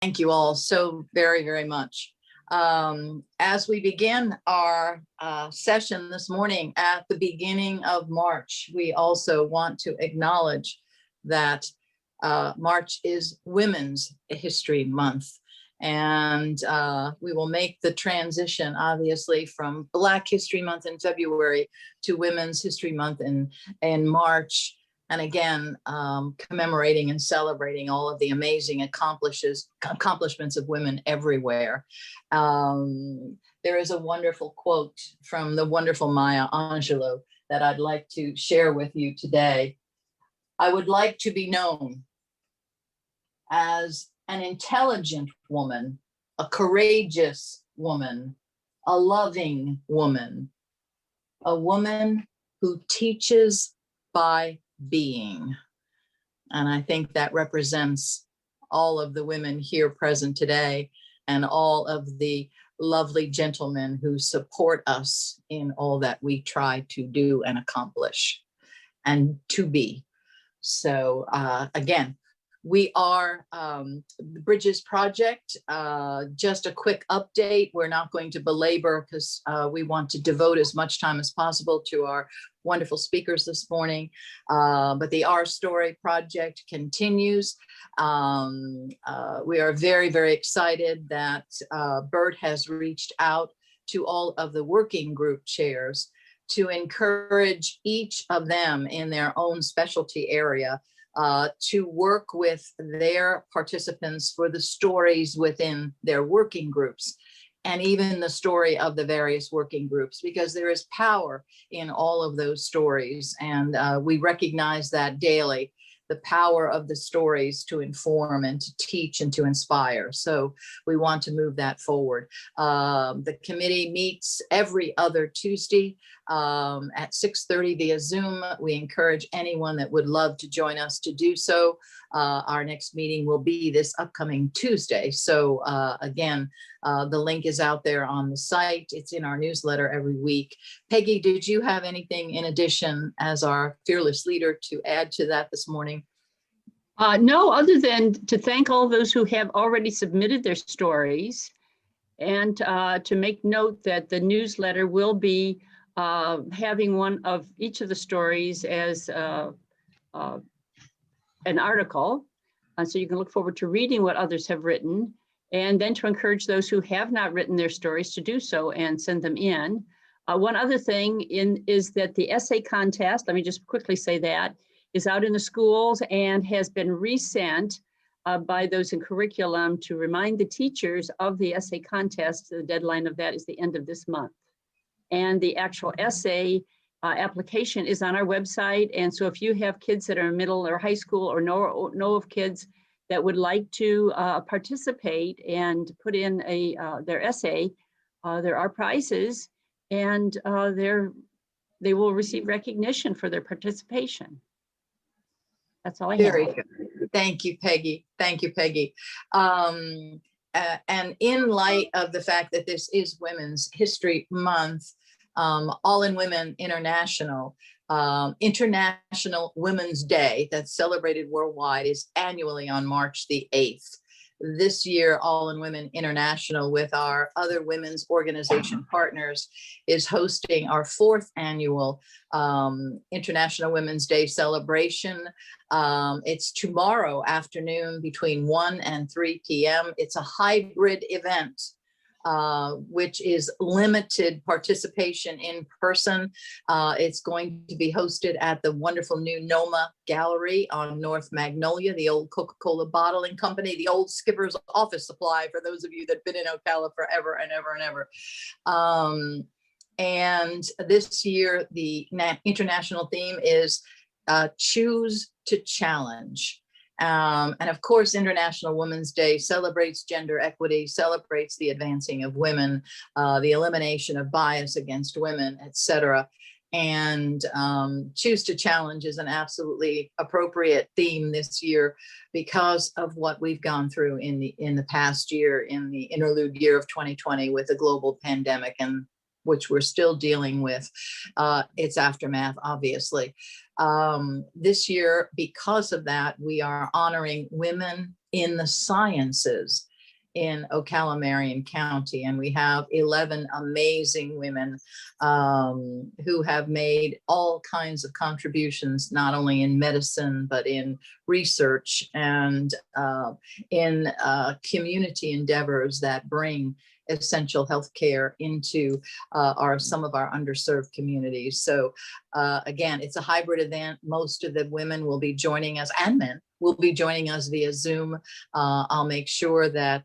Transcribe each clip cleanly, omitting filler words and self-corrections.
Thank you all so very, very much. As we begin our session this morning at the beginning of March, we also want to acknowledge that March is Women's History Month. And we will make the transition, obviously, from Black History Month in February to Women's History Month in March. And again, commemorating and celebrating all of the amazing accomplishments of women everywhere. There is a wonderful quote from the wonderful Maya Angelou that I'd like to share with you today. I would like to be known as an intelligent woman, a courageous woman, a loving woman, a woman who teaches by being. And I think that represents all of the women here present today and all of the lovely gentlemen who support us in all that we try to do and accomplish and to be. So again, we are the Bridges Project. Just a quick update. We're not going to belabor because we want to devote as much time as possible to our wonderful speakers this morning. But the Our Story Project continues. We are very, very excited that Bert has reached out to all of the working group chairs to encourage each of them in their own specialty area to work with their participants for the stories within their working groups and even the story of the various working groups, because there is power in all of those stories. And we recognize that daily, the power of the stories to inform and to teach and to inspire. So we want to move that forward. The committee meets every other Tuesday at 6:30 via Zoom. We encourage anyone that would love to join us to do so. Our next meeting will be this upcoming Tuesday. So again, the link is out there on the site. It's in our newsletter every week. Peggy, did you have anything in addition as our fearless leader to add to that this morning? No, other than to thank all those who have already submitted their stories and to make note that the newsletter will be having one of each of the stories as an article. So you can look forward to reading what others have written, and then to encourage those who have not written their stories to do so and send them in. One other thing is that the essay contest, let me just quickly say that, is out in the schools and has been resent by those in curriculum to remind the teachers of the essay contest. The deadline of that is the end of this month. And the actual essay application is on our website. And so if you have kids that are in middle or high school or know of kids that would like to participate and put in their essay, there are prizes, and they will receive recognition for their participation. That's all I have. Very good. Thank you, Peggy. Thank you, Peggy. And in light of the fact that this is Women's History Month, All in Women International, International Women's Day that's celebrated worldwide is annually on March the 8th. This year, All in Women International, with our other women's organization partners, is hosting our 4th annual International Women's Day celebration. It's tomorrow afternoon between 1 and 3 p.m. It's a hybrid event, which is limited participation in person. It's going to be hosted at the wonderful new NOMA Gallery on North Magnolia, the old Coca-Cola bottling company, the old Skipper's Office Supply, for those of you that have been in Ocala forever and ever and ever. And this year, the international theme is Choose to Challenge. And of course, International Women's Day celebrates gender equity, celebrates the advancing of women, the elimination of bias against women, etc. And Choose to Challenge is an absolutely appropriate theme this year because of what we've gone through in the past year, in the interlude year of 2020 with the global pandemic, and which we're still dealing with its aftermath, obviously. This year, because of that, we are honoring women in the sciences. in Ocala, Marion County. And we have 11 amazing women who have made all kinds of contributions, not only in medicine, but in research and in community endeavors that bring essential health care into some of our underserved communities. So again, it's a hybrid event. Most of the women will be joining us, and men will be joining us via Zoom. I'll make sure that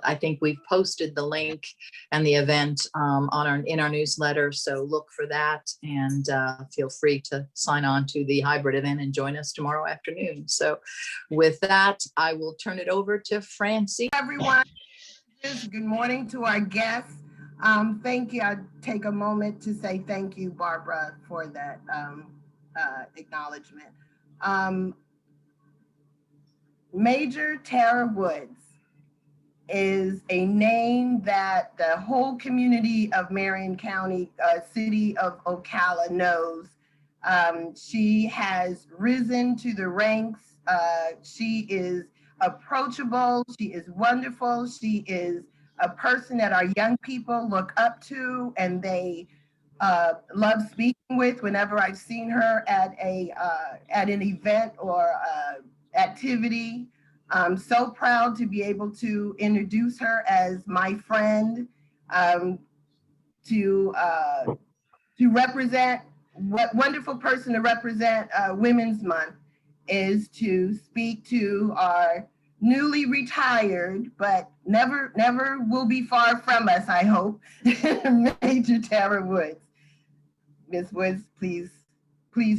I think we've posted the link and the event in our newsletter. So look for that, and feel free to sign on to the hybrid event and join us tomorrow afternoon. So with that, I will turn it over to Francie. Everyone, good morning to our guests. Thank you. I take a moment to say thank you, Barbara, for that acknowledgement. Major Tara Woods is a name that the whole community of Marion County, city of Ocala knows. She has risen to the ranks. She is approachable. She is wonderful. She is a person that our young people look up to, and they love speaking with. Whenever I've seen her at an event or activity, I'm so proud to be able to introduce her as my friend, to represent. What wonderful person to represent Women's Month is to speak to our newly retired, but never will be far from us, I hope, Major Tara Woods. Ms. Woods, please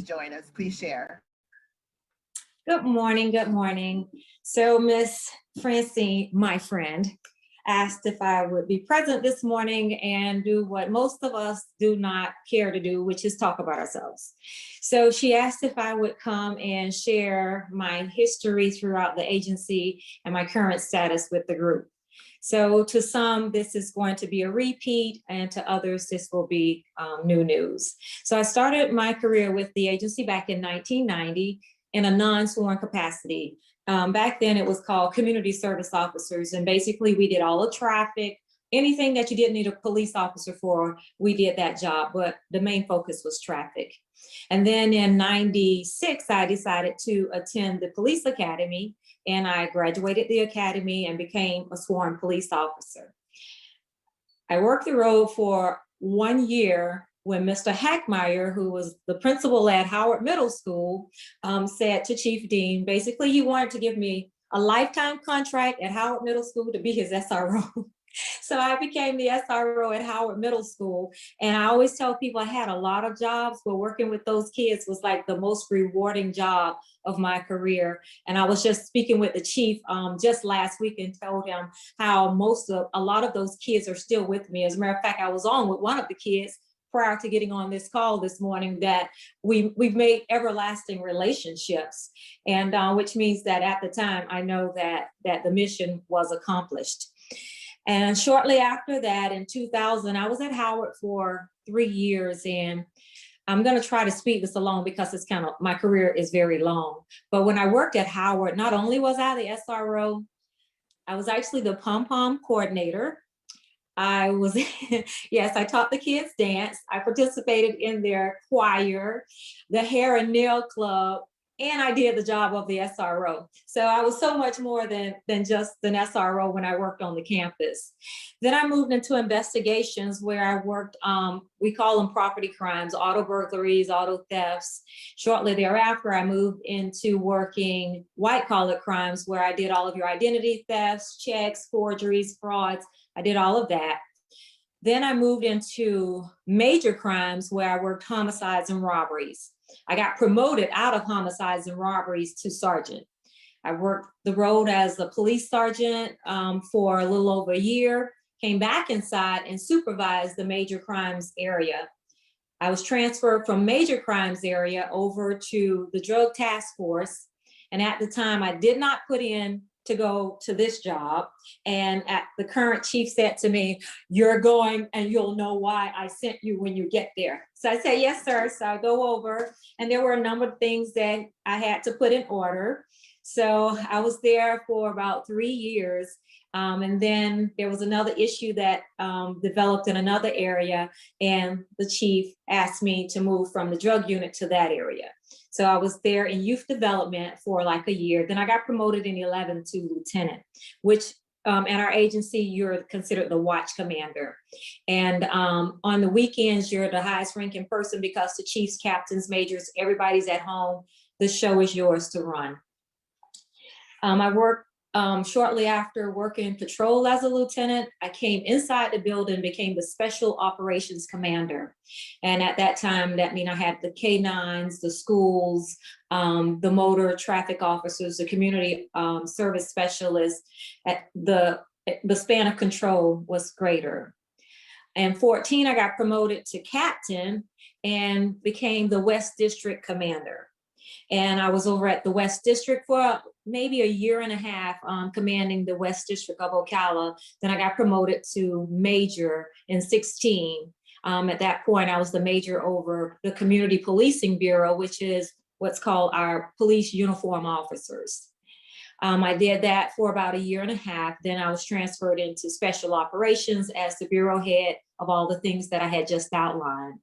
join us, please share. Good morning, good morning. So Miss Francine, my friend, asked if I would be present this morning and do what most of us do not care to do, which is talk about ourselves. So she asked if I would come and share my history throughout the agency and my current status with the group. So to some, this is going to be a repeat, and to others, this will be new news. So I started my career with the agency back in 1990 in a non-sworn capacity. Back then it was called community service officers. And basically we did all the traffic, anything that you didn't need a police officer for, we did that job, but the main focus was traffic. And then in 96, I decided to attend the police academy, and I graduated the academy and became a sworn police officer. I worked the road for 1 year when Mr. Hackmeyer, who was the principal at Howard Middle School, said to Chief Dean, basically he wanted to give me a lifetime contract at Howard Middle School to be his SRO. So I became the SRO at Howard Middle School. And I always tell people I had a lot of jobs, but working with those kids was like the most rewarding job of my career. And I was just speaking with the chief just last week and told him how a lot of those kids are still with me. As a matter of fact, I was on with one of the kids prior to getting on this call this morning, that we've made everlasting relationships. And which means that at the time, I know that the mission was accomplished. And shortly after that, in 2000, I was at Howard for 3 years, and I'm going to try to speed this along because it's my career is very long. But when I worked at Howard, not only was I the SRO, I was actually the pom-pom coordinator. I was, yes, I taught the kids dance. I participated in their choir, the hair and nail club, and I did the job of the SRO. So I was so much more than just an SRO when I worked on the campus. Then I moved into investigations where I worked, we call them property crimes, auto burglaries, auto thefts. Shortly thereafter, I moved into working white collar crimes where I did all of your identity thefts, checks, forgeries, frauds. I did all of that. Then I moved into major crimes where I worked homicides and robberies. I got promoted out of homicides and robberies to sergeant. I worked the road as a police sergeant for a little over a year, came back inside and supervised the major crimes area. I was transferred from major crimes area over to the drug task force. And at the time I did not put in to go to this job. And the current chief said to me, "You're going and you'll know why I sent you when you get there." So I said, "Yes, sir." So I go over, and there were a number of things that I had to put in order. So I was there for about 3 years. And then there was another issue that developed in another area, and the chief asked me to move from the drug unit to that area. So I was there in youth development for like a year. Then I got promoted in 11 to lieutenant, which at our agency, you're considered the watch commander. And on the weekends, you're the highest ranking person because the chiefs, captains, majors, everybody's at home. The show is yours to run. I worked shortly after working patrol as a lieutenant. I came inside the building, became the special operations commander. And at that time, that meant I had the K-9s, the schools, the motor traffic officers, the community service specialists. The span of control was greater. And 14, I got promoted to captain and became the West District commander. And I was over at the West District for maybe a year and a half, commanding the West District of Ocala. Then I got promoted to major in 16. At that point, I was the major over the Community Policing Bureau, which is what's called our police uniform officers. I did that for about a year and a half. Then I was transferred into special operations as the bureau head of all the things that I had just outlined.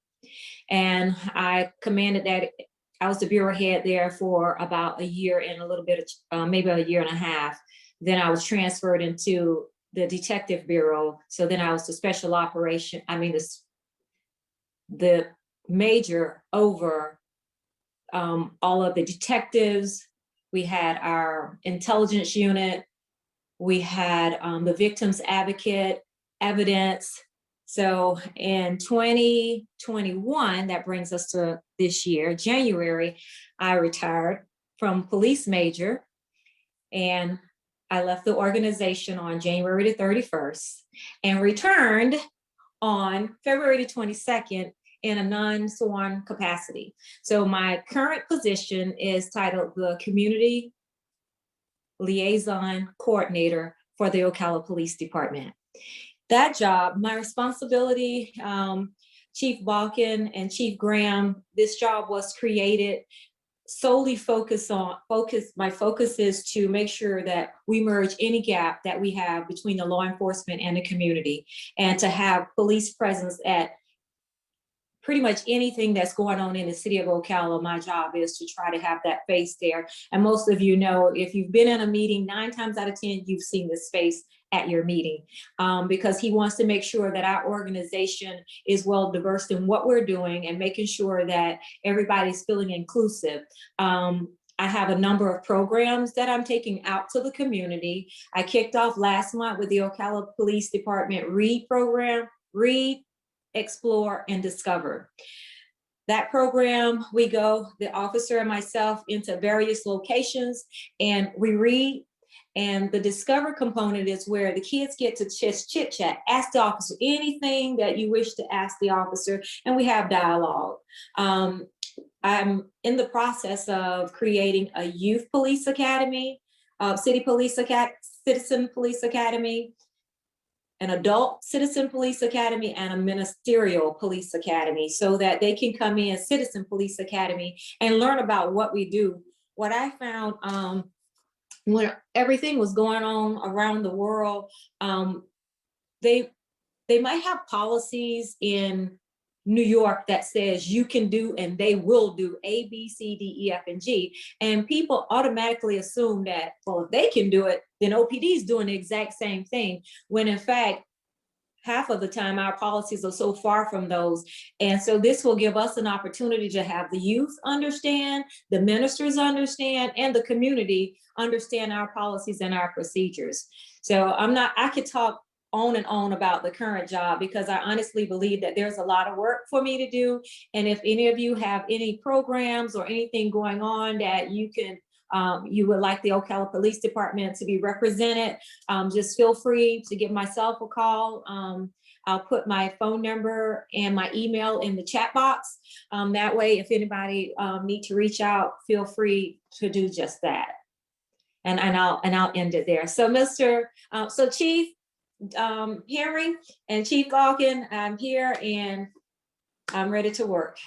And I commanded that. I was the bureau head there for about a year and a little bit of, maybe a year and a half. Then I was transferred into the detective bureau. So then I was the special operation, the major over all of the detectives. We had our intelligence unit. We had the victims advocate, evidence. So in 2021, that brings us to this year, January, I retired from police major, and I left the organization on January the 31st and returned on February the 22nd in a non-sworn capacity. So my current position is titled the Community Liaison Coordinator for the Ocala Police Department. That job, my responsibility, Chief Balkin and Chief Graham, this job was created solely my focus is to make sure that we merge any gap that we have between the law enforcement and the community, and to have police presence at pretty much anything that's going on in the city of Ocala. My job is to try to have that face there. And most of you know, if you've been in a meeting, 9 times out of 10, you've seen this face at your meeting, because he wants to make sure that our organization is well diverse in what we're doing and making sure that everybody's feeling inclusive. I have a number of programs that I'm taking out to the community. I kicked off last month with the Ocala Police Department READ program, Read, Explore, and Discover. That program, we go, the officer and myself, into various locations and we read. And the Discover component is where the kids get to just chit chat, ask the officer anything that you wish to ask the officer, and we have dialogue. I'm in the process of creating a youth police academy, citizen police academy, an adult citizen police academy, and a ministerial police academy, so that they can come in citizen police academy and learn about what we do. What I found when everything was going on around the world, they might have policies in New York that says you can do and they will do A, B, C, D, E, F, and G. And people automatically assume that, well, if they can do it, then OPD is doing the exact same thing. When in fact, half of the time our policies are so far from those. And so this will give us an opportunity to have the youth understand, the ministers understand, and the community understand our policies and our procedures. So I could talk on and on about the current job, because I honestly believe that there's a lot of work for me to do. And if any of you have any programs or anything going on that you can, you would like the Ocala Police Department to be represented, just feel free to give myself a call. I'll put my phone number and my email in the chat box. That way, if anybody need to reach out, feel free to do just that. And I'll end it there. So so Chief Henry and Chief Balkin, I'm here and I'm ready to work.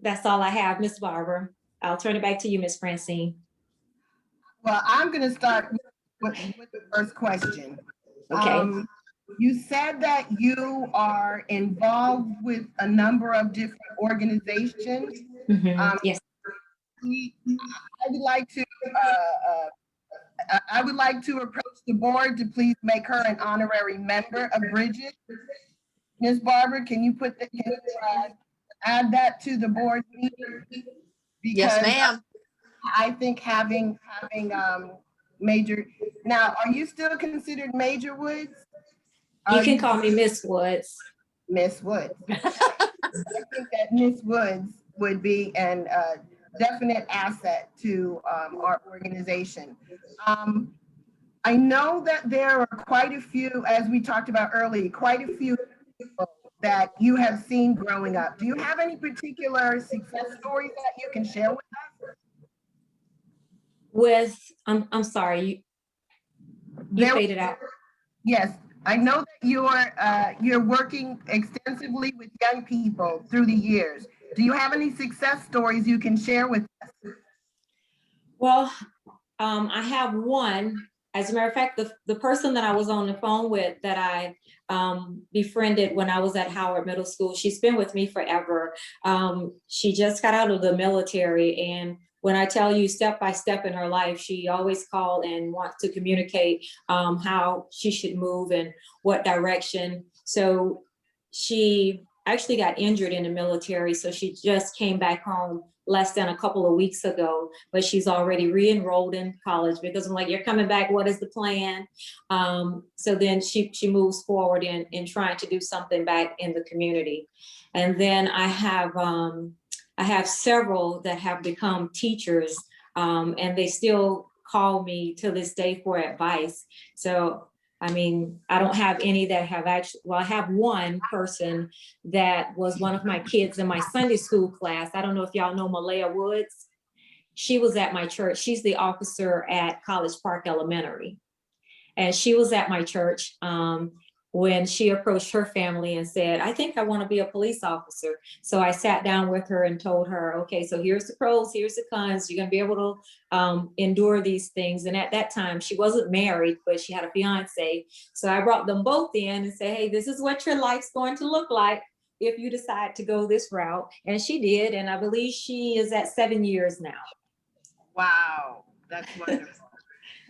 That's all I have, Miss Barbara. I'll turn it back to you, Miss Francine. Well, I'm going to start with the first question. Okay. You said that you are involved with a number of different organizations. Yes. I would like to I would like to approach the board to please make her an honorary member of Bridget. Ms. Barber, can you add that to the board meeting? Yes, Because ma'am. I think having Major, now, are you still considered Major Woods? You Are can call me Miss Woods. Miss Woods? I think that Miss Woods would be an definite asset to our organization. I know that there are quite a few, as we talked about earlier, quite a few people that you have seen growing up. Do you have any particular success stories that you can share with us? I'm sorry, you There- faded out. Yes, I know that you're working extensively with young people through the years. Do you have any success stories you can share with us? Well, I have one. As a matter of fact, the person that I was on the phone with that I befriended when I was at Howard Middle School, she's been with me forever. She just got out of the military, and when I tell you step by step in her life, she always called and wants to communicate how she should move and what direction. So she actually got injured in the military, so she just came back home less than a couple of weeks ago, but she's already re-enrolled in college because I'm like, you're coming back, what is the plan? So then she moves forward in trying to do something back in the community. And then I have several that have become teachers, and they still call me to this day for advice. So I mean, I don't have any that have actually, well, I have one person that was one of my kids in my Sunday school class. I don't know if y'all know Malaya Woods. She was at my church. She's the officer at College Park Elementary. And she was at my church when she approached her family and said, I think I want to be a police officer. So I sat down with her and told her, okay, so here's the pros, here's the cons. You're going to be able to endure these things. And at that time, she wasn't married, but she had a fiance. So I brought them both in and said, hey, this is what your life's going to look like if you decide to go this route. And she did. And I believe she is at 7 years now. Wow, that's wonderful.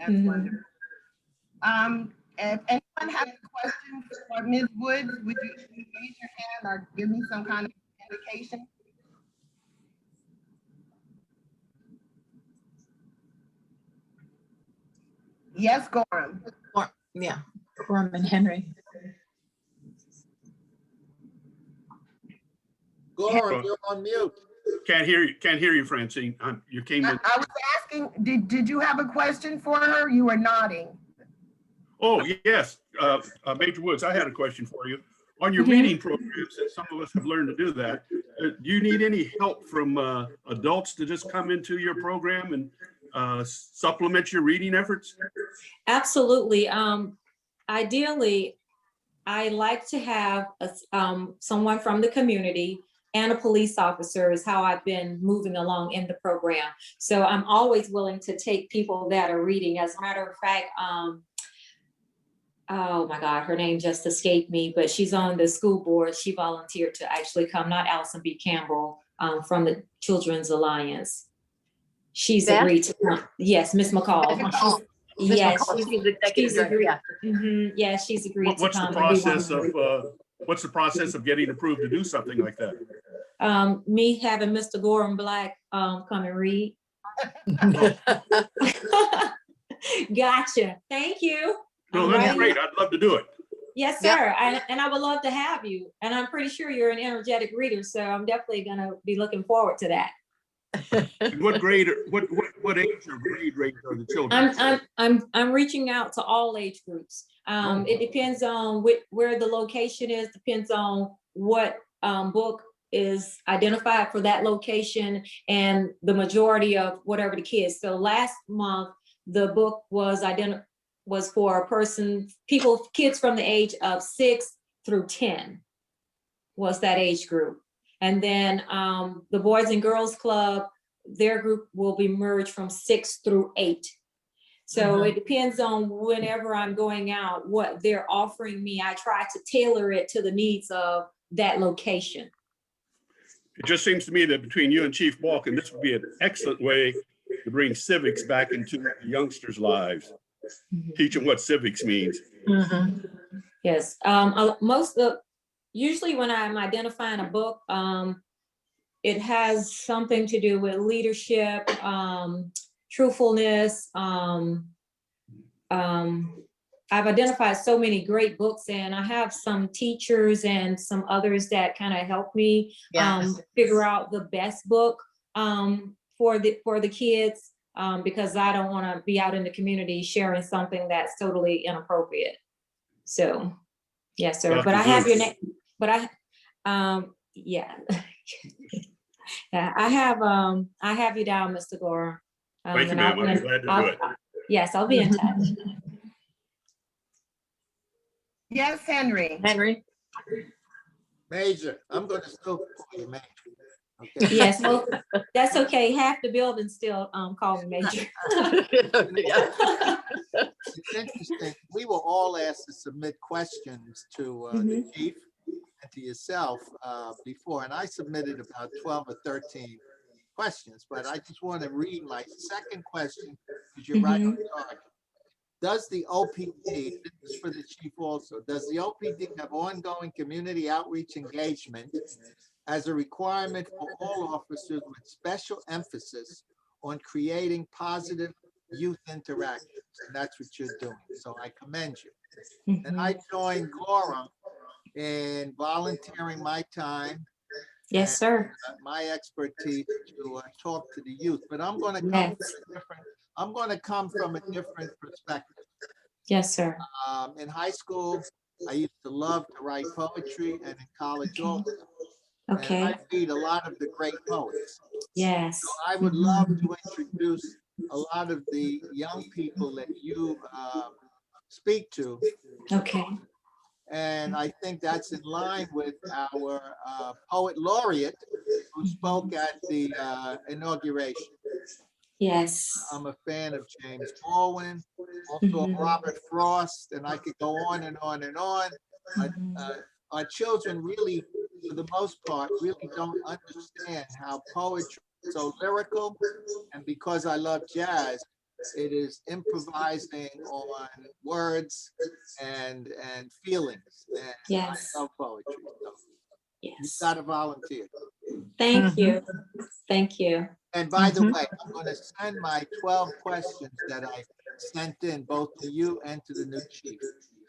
That's wonderful. If anyone has a question for Ms. Woods, would you raise your hand or give me some kind of indication? Yes, Gorham. Yeah, Gorham and Henry. Gorham, you're on mute. Can't hear you, Francine. You came in. I was asking, did you have a question for her? You were nodding. Oh, yes. Major Woods, I had a question for you. On your Mhm. reading programs, and some of us have learned to do that, do you need any help from adults to just come into your program and supplement your reading efforts? Absolutely. Ideally, I like to have someone from the community and a police officer is how I've been moving along in the program. So I'm always willing to take people that are reading. As a matter of fact, oh my God, her name just escaped me, but she's on the school board. She volunteered to actually come, not Allison B. Campbell from the Children's Alliance. She's Beth? agreed to come. Yes, Miss McCall. Ms. Yes, McCall, she's executive director, agreed. yeah. Mhm, yeah, she's agreed to What's the come. and be one process what's the process of getting approved to do something like that? Me having Mr. Gorham Black come and read. Gotcha. Thank you. No, I'm that's writing- great. I'd love to do it. Yes, Yep. sir. And I would love to have you. And I'm pretty sure you're an energetic reader, so I'm definitely gonna be looking forward to that. And what grade, what age or grade range are the children? I'm reaching out to all age groups. It depends on where the location is, depends on what book is identified for that location and the majority of whatever the kids. So last month, the book was for a person, kids from the age of 6 through 10 was that age group. And then the Boys and Girls Club, their group will be merged from 6 through 8. So it depends on whenever I'm going out, what they're offering me. I try to tailor it to the needs of that location. It just seems to me that between you and Chief Balkin, this would be an excellent way to bring civics back into the youngsters' lives. Teach them what civics means. Yes, usually when I'm identifying a book, it has something to do with leadership, truthfulness. I've identified so many great books, and I have some teachers and some others that kind of help me figure out the best book for the kids, because I don't want to be out in the community sharing something that's totally inappropriate. So, yes, sir. But I have your name. But yeah. Yeah, I have you down, Mr. Gore. Thank you, ma'am. I'm glad to do it. Yes, I'll be in touch. Yes, Henry. Henry? Major, I'm going to still call you Major. Okay. Yes, well, that's okay. Half the building still call me Major. It's interesting. We were all asked to submit questions to the chief and to yourself before, and I submitted about 12 or 13 questions, but I just want to read my second question because you're right on target. Does the OPD, this is for the chief also, does the OPD have ongoing community outreach engagement as a requirement for all officers with special emphasis on creating positive youth interactions? And that's what you're doing. So I commend you. And I joined Gora in volunteering my time. Yes, sir. My expertise to talk to the youth, but I'm going to come from a different perspective. Yes, sir. In high school, I used to love to write poetry, and in college also. Okay. And I read a lot of the great poets. Yes. So I would love to introduce a lot of the young people that you speak to. Okay. And I think that's in line with our poet laureate who spoke at the inauguration. Yes. I'm a fan of James Baldwin, also Robert Frost, and I could go on and on and on. Our children really, for the most part, really don't understand how poetry is so lyrical. And because I love jazz, it is improvising on words and feelings. And yes. I love poetry. So yes. You've got to volunteer. Thank you. Thank you. And by the way, I'm going to send my 12 questions that I sent in both to you and to the new chief.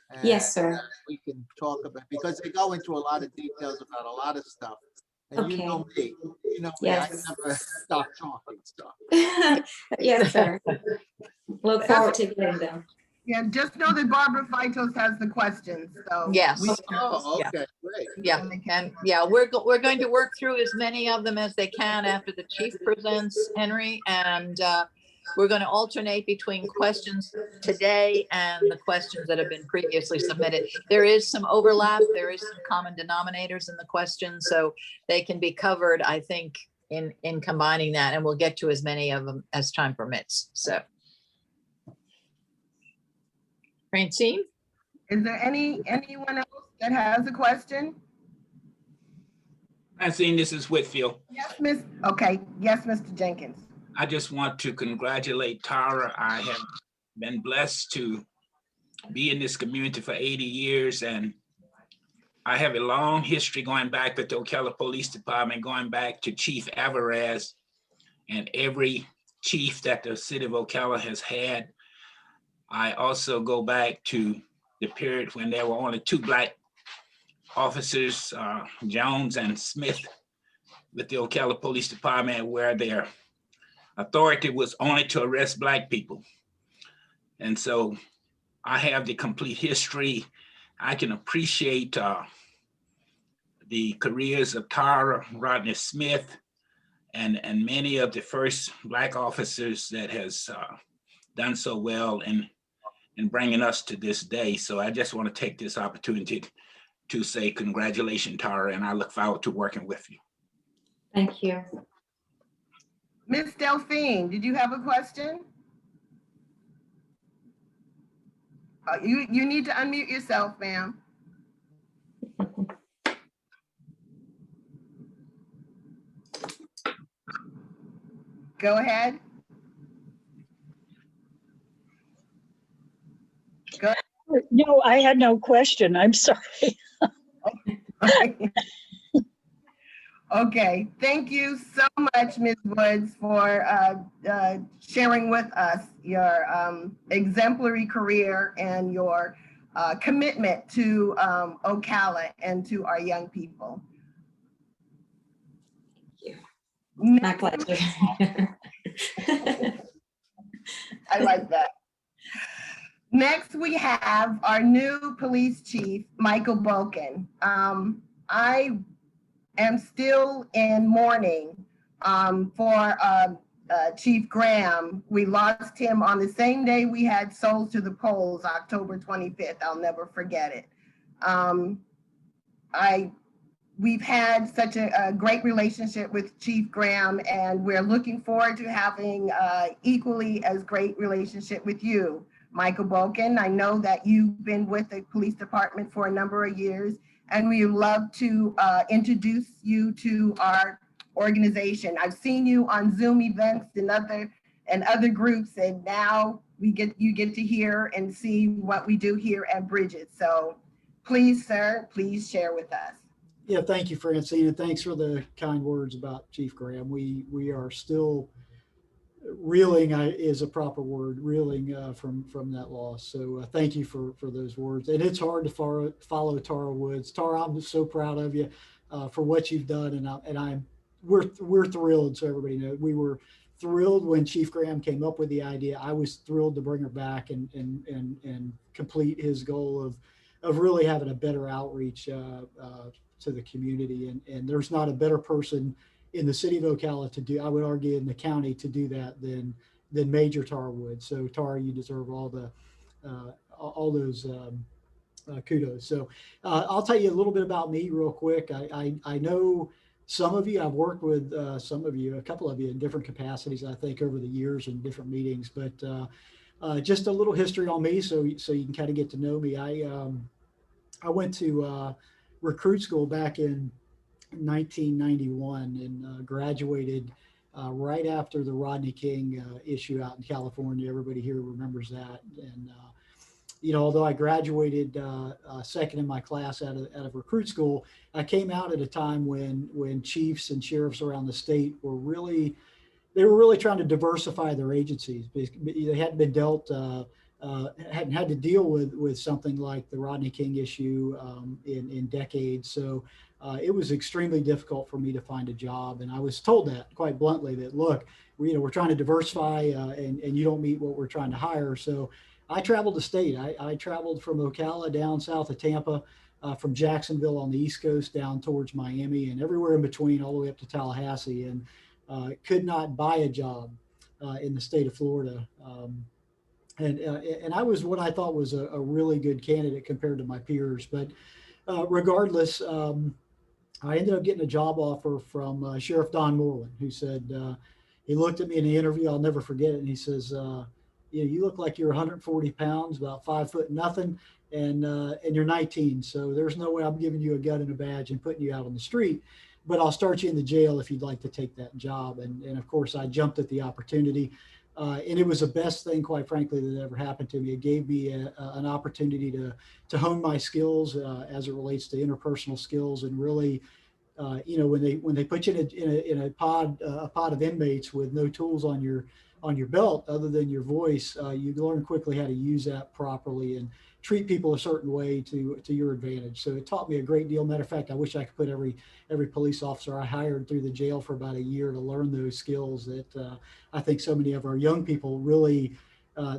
And yes, sir. We can talk about, because they go into a lot of details about a lot of stuff. And you know me, yes. I never stop talking stuff. Yes, sir. Look forward to getting them. Yeah, just know that Barbara Fitos has the questions, so. Yes. Oh, okay, great. Yeah, and yeah, we're going to work through as many of them as they can after the chief presents, Henry, and we're going to alternate between questions today and the questions that have been previously submitted. There is some overlap. There is some common denominators in the questions, so they can be covered, I think, in combining that, and we'll get to as many of them as time permits. So, Francine? Is there anyone else that has a question? Francine, this is Whitfield. Yes, Miss. Okay. Yes, Mr. Jenkins. I just want to congratulate Tara. I have been blessed to be in this community for 80 years, and I have a long history going back with the Ocala Police Department, going back to Chief Alvarez and every chief that the city of Ocala has had. I also go back to the period when there were only 2 Black officers, Jones and Smith, with the Ocala Police Department, where their authority was only to arrest Black people. And so I have the complete history. I can appreciate the careers of Tara, Rodney Smith, and many of the first Black officers that has done so well in bringing us to this day. So I just want to take this opportunity to say congratulations, Tara, and I look forward to working with you. Thank you. Miss Delphine, did you have a question? You need to unmute yourself, ma'am. Go ahead. Go No, I had no question. I'm sorry. ahead. Okay, thank you so much, Ms. Woods, for sharing with us your exemplary career and your commitment to Ocala and to our young people. My pleasure. I like that. Next, we have our new police chief, Michael Balken. I am still in mourning for Chief Graham. We lost him on the same day we had Souls to the Polls, October 25th. I'll never forget it. We've had such a great relationship with Chief Graham, and we're looking forward to having equally as great relationship with you, Michael Balkin. I know that you've been with the police department for a number of years, and we love to introduce you to our organization. I've seen you on Zoom events and other groups, and now you get to hear and see what we do here at Bridget. So please, sir, please share with us. Yeah, thank you, Francine, and thanks for the kind words about Chief Graham. We are still reeling, is a proper word, reeling from that loss. So thank you for those words. And it's hard to follow Tara Woods. Tara, I'm just so proud of you for what you've done, and we're thrilled. So everybody knows, we were thrilled when Chief Graham came up with the idea. I was thrilled to bring her back and complete his goal of really having a better outreach to the community. And there's not a better person in the city of Ocala to do, I would argue in the county, to do that than Major Tara Woods. So Tara, you deserve all those kudos. So I'll tell you a little bit about me real quick. I know some of you, I've worked with some of you, a couple of you in different capacities, I think, over the years in different meetings, but just a little history on me so you can kind of get to know me. I went to recruit school back in 1991 and graduated right after the Rodney King issue out in California. Everybody here remembers that. And although I graduated second in my class out of recruit school, I came out at a time when chiefs and sheriffs around the state were really trying to diversify their agencies. They hadn't been dealt hadn't had to deal with something like the Rodney King issue in decades. So it was extremely difficult for me to find a job. And I was told that quite bluntly, that look, we're trying to diversify and you don't meet what we're trying to hire. So I traveled the state. I traveled from Ocala down south of Tampa, from Jacksonville on the East Coast down towards Miami and everywhere in between, all the way up to Tallahassee, and could not buy a job in the state of Florida. And I was what I thought was a really good candidate compared to my peers. But regardless, I ended up getting a job offer from Sheriff Don Moreland, who said, he looked at me in the interview, I'll never forget it, and he says, you look like you're 140 pounds, about 5 foot nothing, and you're 19. So there's no way I'm giving you a gun and a badge and putting you out on the street, but I'll start you in the jail if you'd like to take that job. And of course, I jumped at the opportunity. And it was the best thing, quite frankly, that ever happened to me. It gave me an opportunity to hone my skills as it relates to interpersonal skills, and really, when they put you in a pod of inmates with no tools on your belt other than your voice, you learn quickly how to use that properly and treat people a certain way to your advantage. So it taught me a great deal. Matter of fact, I wish I could put every police officer I hired through the jail for about a year to learn those skills that I think so many of our young people really,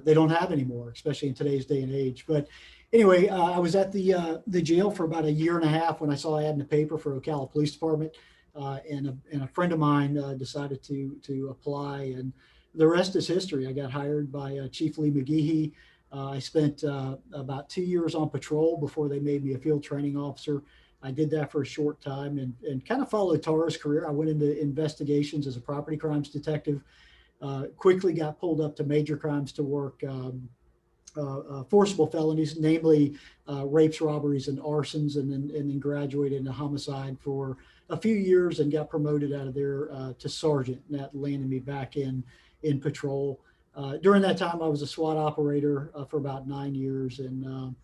they don't have anymore, especially in today's day and age. But anyway, I was at the jail for about a year and a half when I saw an ad in the paper for Ocala Police Department, and a friend of mine decided to apply, and the rest is history. I got hired by Chief Lee McGehee. I spent about 2 years on patrol before they made me a field training officer. I did that for a short time and kind of followed Tara's career. I went into investigations as a property crimes detective, quickly got pulled up to major crimes to work forcible felonies, namely rapes, robberies, and arsons, and then graduated into homicide for a few years and got promoted out of there to sergeant. And that landed me back in patrol. During that time, I was a SWAT operator for about 9 years, and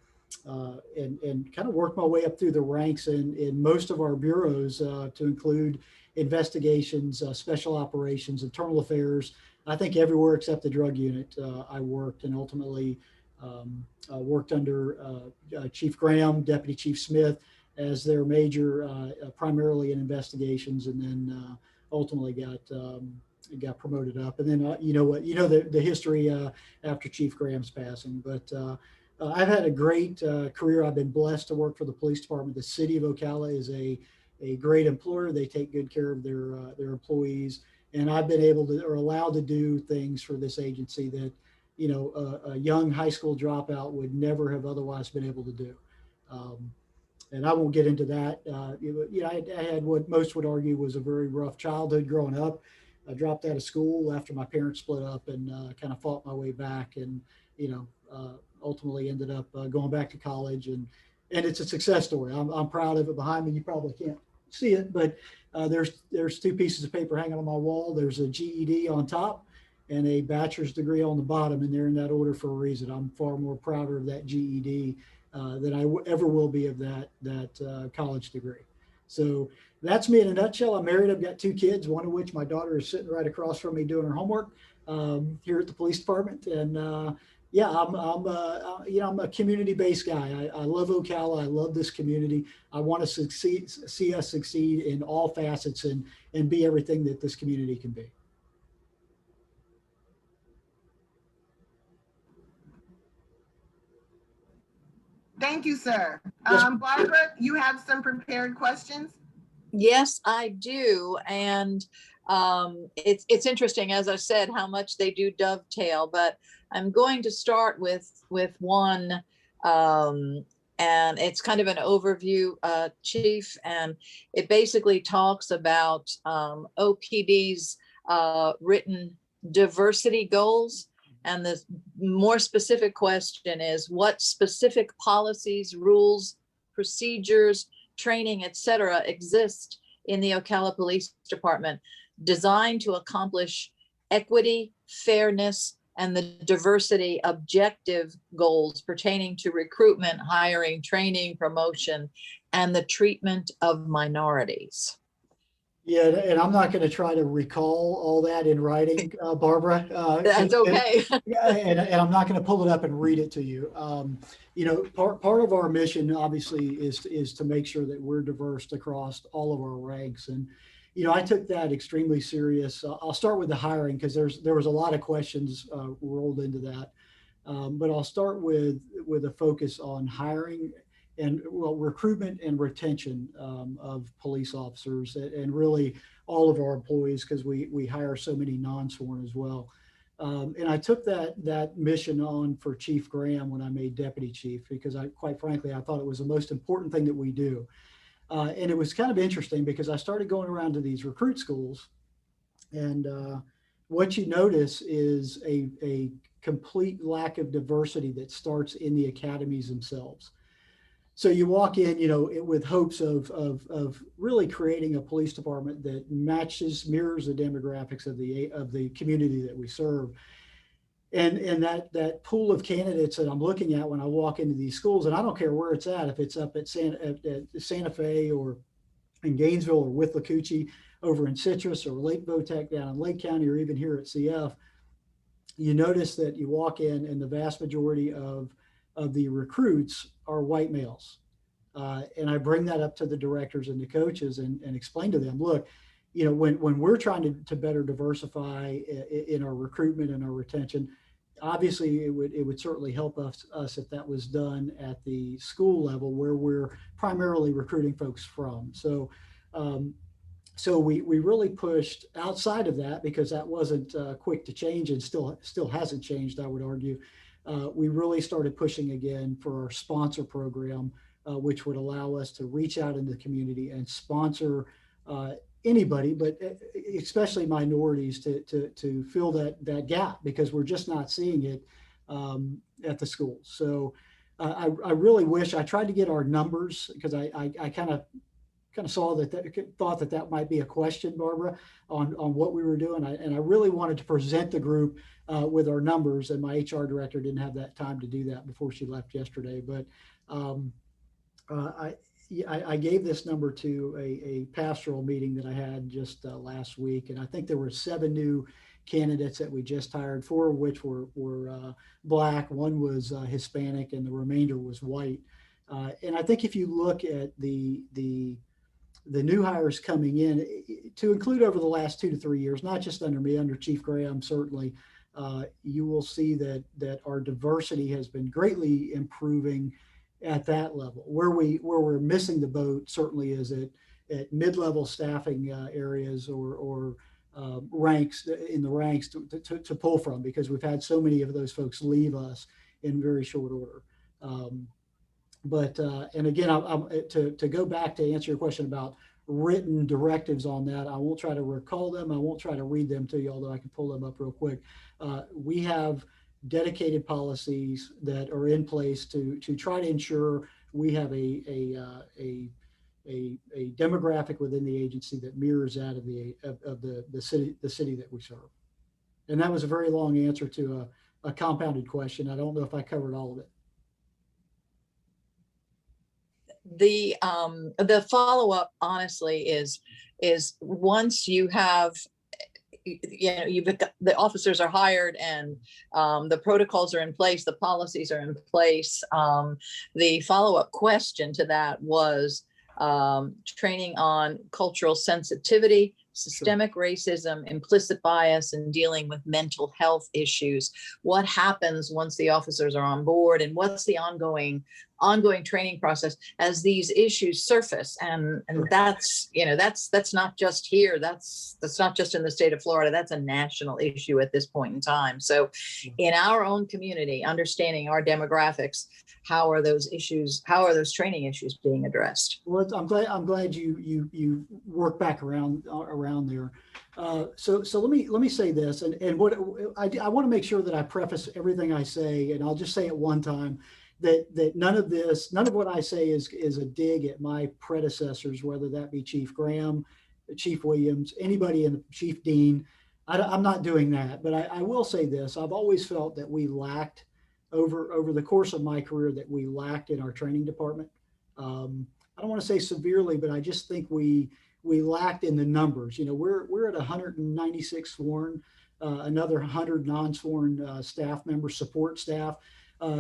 kind of worked my way up through the ranks in most of our bureaus, to include investigations, special operations, internal affairs. I think everywhere except the drug unit I worked, and ultimately worked under Chief Graham, Deputy Chief Smith as their major, primarily in investigations, and then ultimately got promoted up. And then the history after Chief Graham's passing. But I've had a great career. I've been blessed to work for the police department. The city of Ocala is a great employer. They take good care of their employees, and I've been able to, or allowed to, do things for this agency that a young high school dropout would never have otherwise been able to do. And I won't get into that. I had what most would argue was a very rough childhood growing up. I dropped out of school after my parents split up, and kind of fought my way back, and ultimately ended up going back to college, and it's a success story. I'm proud of it. Behind me, you probably can't see it, but there's two pieces of paper hanging on my wall. There's a GED on top and a bachelor's degree on the bottom, and they're in that order for a reason. I'm far more prouder of that GED than I ever will be of that college degree. So that's me in a nutshell. I'm married. I've got 2 kids, one of which my daughter is sitting right across from me doing her homework here at the police department. And I'm a community-based guy. I love Ocala. I love this community. I want to see us succeed in all facets and be everything that this community can be. Thank you, sir. Yes. Barbara, you have some prepared questions? Yes, I do. And it's interesting, as I said, how much they do dovetail, but I'm going to start with one, and it's kind of an overview, Chief, and it basically talks about OPD's written diversity goals. And the more specific question is, what specific policies, rules, procedures, training, etc., exist in the Ocala Police Department designed to accomplish equity, fairness, and the diversity objective goals pertaining to recruitment, hiring, training, promotion, and the treatment of minorities? Yeah, and I'm not going to try to recall all that in writing, Barbara. That's okay. And I'm not going to pull it up and read it to you. Part of our mission, obviously, is to make sure that we're diverse across all of our ranks. And I took that extremely serious. I'll start with the hiring, because there was a lot of questions rolled into that. But I'll start with a focus on hiring and recruitment and retention of police officers, and really all of our employees, because we hire so many non-sworn as well. And I took that mission on for Chief Graham when I made deputy chief, because quite frankly, I thought it was the most important thing that we do. And it was kind of interesting, because I started going around to these recruit schools, and what you notice is a complete lack of diversity that starts in the academies themselves. So you walk in, with hopes of really creating a police department that mirrors the demographics of the community that we serve. And that pool of candidates that I'm looking at when I walk into these schools, and I don't care where it's at, if it's up at Santa Fe, or in Gainesville, or Withlacoochee, over in Citrus, or Lake Votech down in Lake County, or even here at CF, you notice that you walk in and the vast majority of the recruits are white males. And I bring that up to the directors and the coaches and explain to them, look, when we're trying to better diversify in our recruitment and our retention, obviously it would certainly help us if that was done at the school level, where we're primarily recruiting folks from. So we really pushed outside of that, because that wasn't quick to change, and still hasn't changed, I would argue. We really started pushing again for our sponsor program, which would allow us to reach out in the community and sponsor anybody, but especially minorities, to fill that gap, because we're just not seeing it at the schools. So I really wish I tried to get our numbers, because I kind of saw thought that might be a question, Barbara, on what we were doing. And I really wanted to present the group with our numbers, and my HR director didn't have that time to do that before she left yesterday. But I gave this number to a pastoral meeting that I had just last week. And I think there were 7 new candidates that we just hired, 4 of which were Black, 1 was Hispanic, and the remainder was white. And I think if you look at the new hires coming in, to include over the last 2 to 3 years, not just under me, under Chief Graham, certainly, you will see that our diversity has been greatly improving at that level. Where we're missing the boat certainly is at mid-level staffing areas or ranks in the ranks to pull from, because we've had so many of those folks leave us in very short order. And again, to go back to answer your question about written directives on that, I won't try to recall them. I won't try to read them to you, although I can pull them up real quick. We have dedicated policies that are in place to try to ensure we have a demographic within the agency that mirrors that of the city that we serve. And that was a very long answer to a compounded question. I don't know if I covered all of it. The follow-up, honestly, is once you have, the officers are hired and the protocols are in place, the policies are in place. The follow-up question to that was training on cultural sensitivity, systemic racism, implicit bias, and dealing with mental health issues. What happens once the officers are on board, and what's the ongoing training process as these issues surface? And that's not just here. That's not just in the state of Florida. That's a national issue at this point in time. So in our own community, understanding our demographics, how are those training issues being addressed? Well, I'm glad you work back around there. So let me say this, and what I want to make sure that I preface everything I say, and I'll just say it one time, that none of what I say is a dig at my predecessors, whether that be Chief Graham, Chief Williams, anybody in Chief Dean. I'm not doing that, but I will say this: I've always felt that we lacked over the course of my career, that we lacked in our training department. I don't want to say severely, but I just think we lacked in the numbers. We're at 196 sworn, another 100 non-sworn staff members, support staff.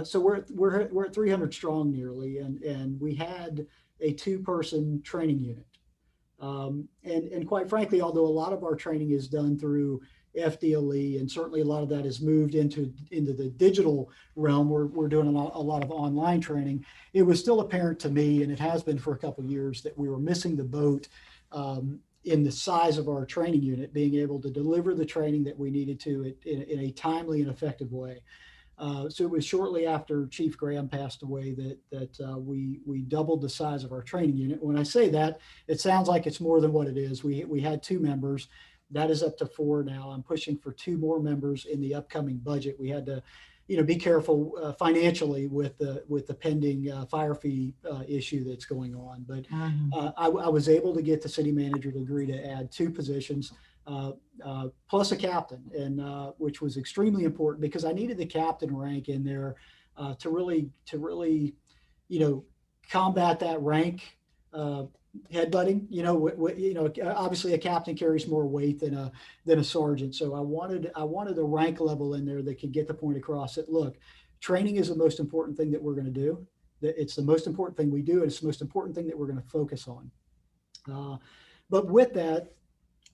So we're at 300 strong nearly, and we had a 2-person training unit. And quite frankly, although a lot of our training is done through FDLE, and certainly a lot of that has moved into the digital realm, we're doing a lot of online training. It was still apparent to me, and it has been for a couple of years, that we were missing the boat in the size of our training unit, being able to deliver the training that we needed to in a timely and effective way. So it was shortly after Chief Graham passed away that we doubled the size of our training unit. When I say that, it sounds like it's more than what it is. We had 2 members. That is up to 4 now. I'm pushing for 2 more members in the upcoming budget. We had to, be careful financially with the pending fire fee issue that's going on. But I was able to get the city manager to agree to add 2 positions. Plus a captain, and which was extremely important, because I needed the captain rank in there to really combat that rank headbutting. Obviously a captain carries more weight than a sergeant, so I wanted a rank level in there that could get the point across that, look, training is the most important thing that we're going to do. That it's the most important thing we do, and it's the most important thing that we're going to focus on. But with that,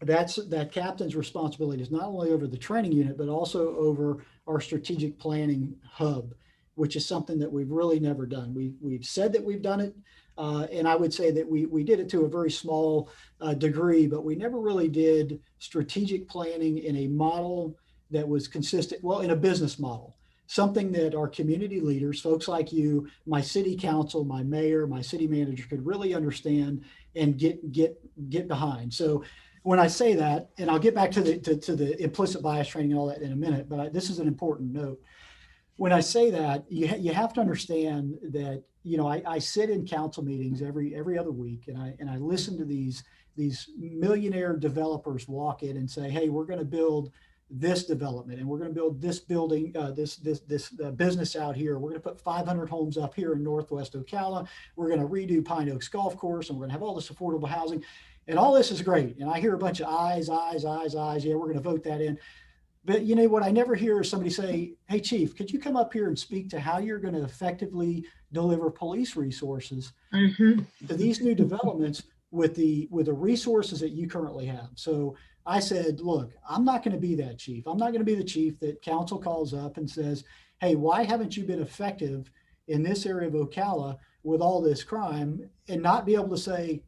that captain's responsibility is not only over the training unit, but also over our strategic planning hub, which is something that we've really never done. We've said that we've done it, and I would say that we did it to a very small degree, but we never really did strategic planning in a model that was consistent, in a business model. Something that our community leaders, folks like you, my city council, my mayor, my city manager, could really understand and get behind. So when I say that, and I'll get back to the implicit bias training and all that in a minute, but this is an important note. when I say that, you have to understand that, you know, I sit in council meetings every other week, and I listen to these millionaire developers walk in and say, hey, we're going to build this development, and we're going to build this building, this business out here. We're going to put 500 homes up here in Northwest Ocala. We're going to redo Pine Oaks Golf Course, and we're going to have all this affordable housing. And all this is great. And I hear a bunch of ayes. Yeah, we're going to vote that in. But you know what I never hear is somebody say, hey, Chief, could you come up here and speak to how you're going to effectively deliver police resources to these new developments with the resources that you currently have? So I said, look, I'm not going to be that chief. I'm not going to be the chief that council calls up and says, hey, why haven't you been effective in this area of Ocala with all this crime, and not be able to say,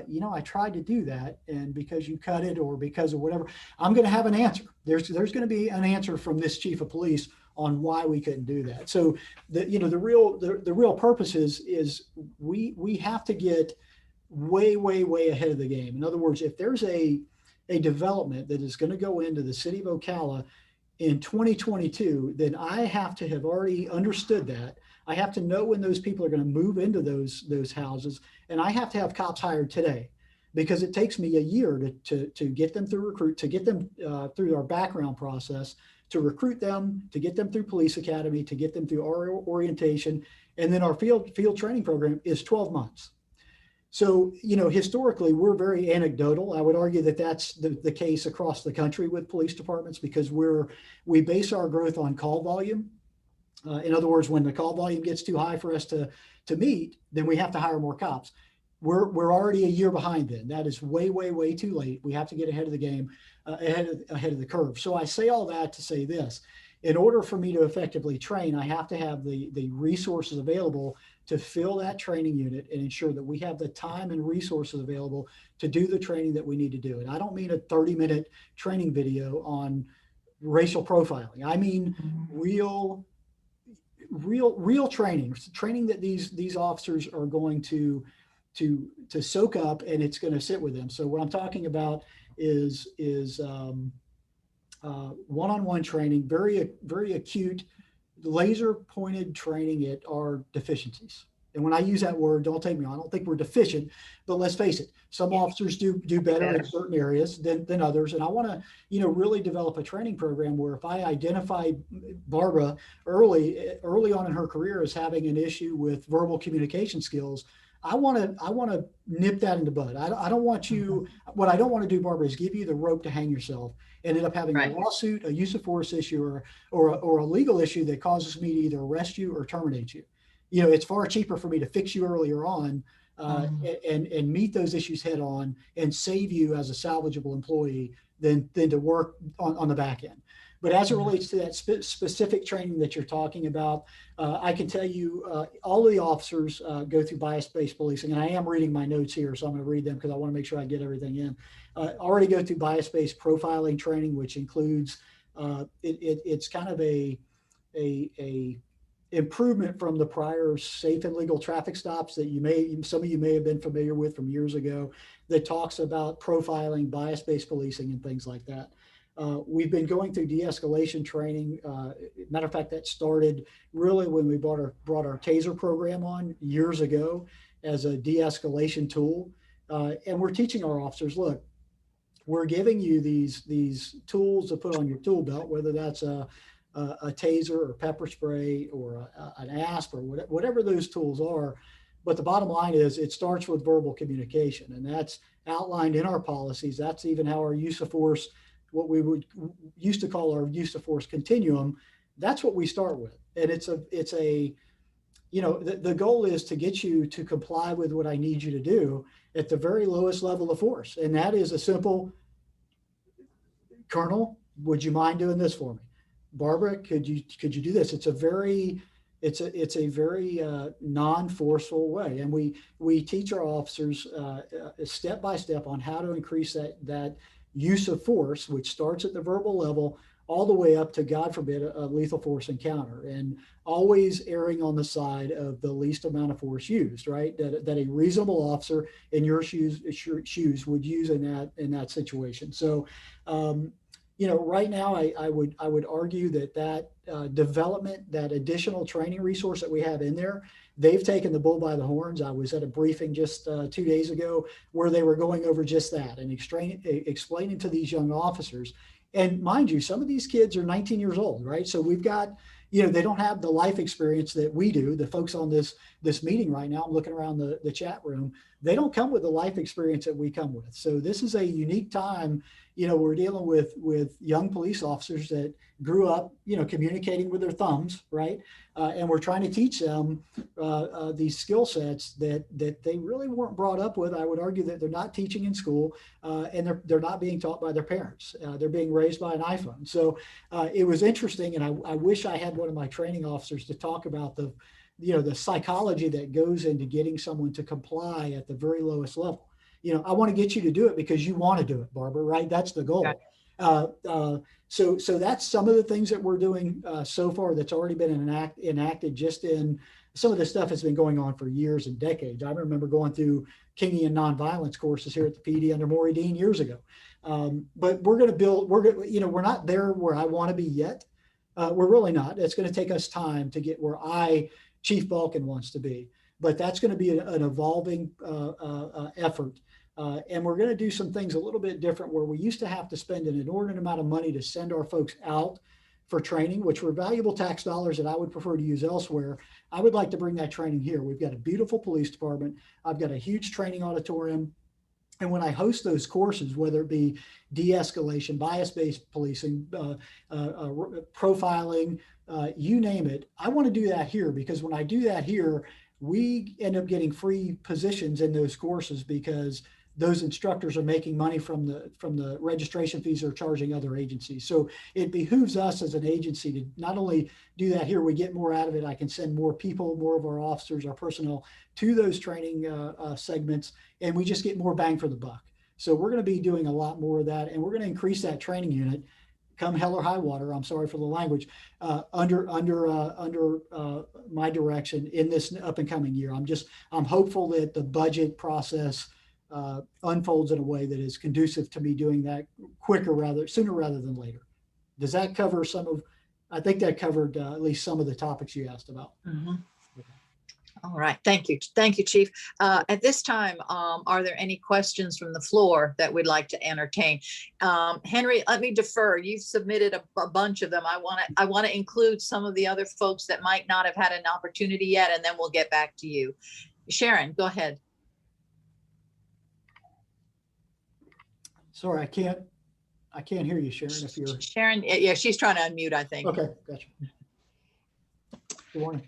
you know, I tried to do that, and because you cut it or because of whatever, I'm going to have an answer. There's going to be an answer from this chief of police on why we couldn't do that. So the real purpose is we have to get way ahead of the game. In other words, if there's a development that is going to go into the city of Ocala in 2022, then I have to have already understood that. I have to know when those people are going to move into those houses, and I have to have cops hired today, because it takes me a year to get them through to get them through our background process, to recruit them, to get them through police academy, to get them through our orientation, and then our field training program is 12 months. So, you know, historically, we're very anecdotal. I would argue that that's the case across the country with police departments, because we base our growth on call volume. In other words, when the call volume gets too high for us to meet, then we have to hire more cops. We're already a year behind then. That is way too late. We have to get ahead of the game, ahead of the curve. So I say all that to say this: in order for me to effectively train, I have to have the resources available to fill that training unit and ensure that we have the time and resources available to do the training that we need to do. And I don't mean a 30-minute training video on racial profiling. I mean real training that these officers are going to soak up, and it's going to sit with them. So what I'm talking about is one-on-one training, very acute, laser pointed training at our deficiencies. And when I use that word, don't take me on, I don't think we're deficient, but let's face it, some officers do better in certain areas than others. And I want to, you know, really develop a training program where if I identify Barbara early on in her career as having an issue with verbal communication skills, I want to nip that in the bud. I don't want you, what I don't want to do, Barbara, is give you the rope to hang yourself and end up having a lawsuit, a use of force issue, or a legal issue that causes me to either arrest you or terminate you. You know, it's far cheaper for me to fix you earlier on and meet those issues head on and save you as a salvageable employee than to work on the back end. But as it relates to that specific training that you're talking about, I can tell you all of the officers go through bias-based policing, and I am reading my notes here, so I'm going to read them because I want to make sure I get everything in. Already go through bias-based profiling training, which includes it's kind of a improvement from the prior safe and legal traffic stops that some of you may have been familiar with from years ago, that talks about profiling, bias-based policing, and things like that. We've been going through de-escalation training. Matter of fact, that started really when we brought our TASER program on years ago as a de-escalation tool. And we're teaching our officers, look, we're giving you these tools to put on your tool belt, whether that's a TASER or pepper spray or an ASP or whatever those tools are. But the bottom line is it starts with verbal communication, and that's outlined in our policies. That's even how our use of force, what we would used to call our use of force continuum, that's what we start with. And it's a you know, the goal is to get you to comply with what I need you to do at the very lowest level of force. And that is a simple, Colonel, would you mind doing this for me? Barbara, could you do this? It's a very non-forceful way. And we teach our officers step by step on how to increase that use of force, which starts at the verbal level all the way up to, God forbid, a lethal force encounter, and always erring on the side of the least amount of force used, right? That a reasonable officer in your shoes would use in that situation. So right now, I would argue that development, that additional training resource that we have in there, they've taken the bull by the horns. I was at a briefing just 2 days ago where they were going over just that and explaining to these young officers. And mind you, some of these kids are 19 years old, right? So we've got, they don't have the life experience that we do. The folks on this meeting right now, I'm looking around the chat room, they don't come with the life experience that we come with. So this is a unique time. We're dealing with young police officers that grew up, communicating with their thumbs, right? And we're trying to teach them these skill sets that they really weren't brought up with. I would argue that they're not teaching in school, and they're not being taught by their parents. They're being raised by an iPhone. So it was interesting, and I wish I had one of my training officers to talk about the psychology that goes into getting someone to comply at the very lowest level. I want to get you to do it because you want to do it, Barbara, right? That's the goal. So that's some of the things that we're doing so far that's already been enacted just in some of the stuff that's been going on for years and decades. I remember going through Kingian nonviolence courses here at the PD under Maury Dean years ago. But we're going to build, we're not there where I want to be yet. We're really not. It's going to take us time to get where Chief Balkin wants to be. But that's going to be an evolving effort. And we're going to do some things a little bit different where we used to have to spend an inordinate amount of money to send our folks out for training, which were valuable tax dollars that I would prefer to use elsewhere. I would like to bring that training here. We've got a beautiful police department. I've got a huge training auditorium. And when I host those courses, whether it be de-escalation, bias-based policing, profiling, you name it, I want to do that here because when I do that here, we end up getting free positions in those courses because those instructors are making money from the registration fees they're charging other agencies. So it behooves us as an agency to not only do that here, we get more out of it. I can send more people, more of our officers, our personnel to those training segments, and we just get more bang for the buck. So we're going to be doing a lot more of that, and we're going to increase that training unit come hell or high water. I'm sorry for the language, under my direction in this up and coming year. I'm hopeful that the budget process unfolds in a way that is conducive to me doing that sooner rather than later. Does that cover I think that covered at least some of the topics you asked about. Mm-hmm. Okay. All right. Thank you. Thank you, Chief. At this time, are there any questions from the floor that we'd like to entertain? Henry, let me defer. You've submitted a bunch of them. I want to include some of the other folks that might not have had an opportunity yet, and then we'll get back to you. Sharon, go ahead. Sorry, I can't hear you, Sharon. If you're Sharon, yeah, she's trying to unmute, I think. okay, gotcha. Good morning.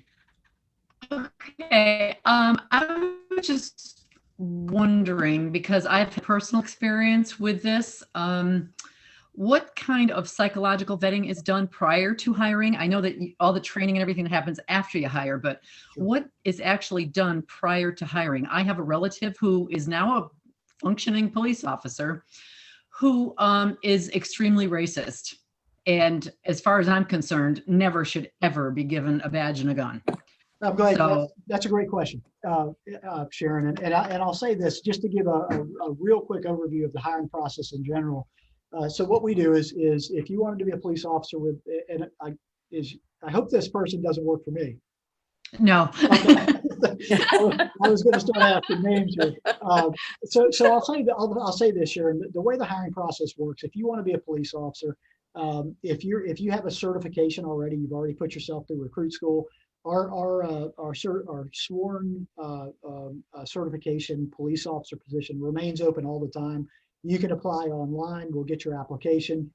Okay, I was just wondering because I've had personal experience with this. What kind of psychological vetting is done prior to hiring? I know that all the training and everything that happens after you hire, but Sure. What is actually done prior to hiring? I have a relative who is now a functioning police officer who is extremely racist. And as far as I'm concerned, never should ever be given a badge and a gun. I'm glad. So- That's a great question, Sharon. And I'll say this just to give a real quick overview of the hiring process in general. So what we do is if you wanted to be a police officer I hope this person doesn't work for me. No. Okay. I was going to start asking names here. So I'll say this, Sharon. The way the hiring process works, if you want to be a police officer, if you have a certification already, you've already put yourself through recruit school. Our sworn certification police officer position remains open all the time. You can apply online. We'll get your application.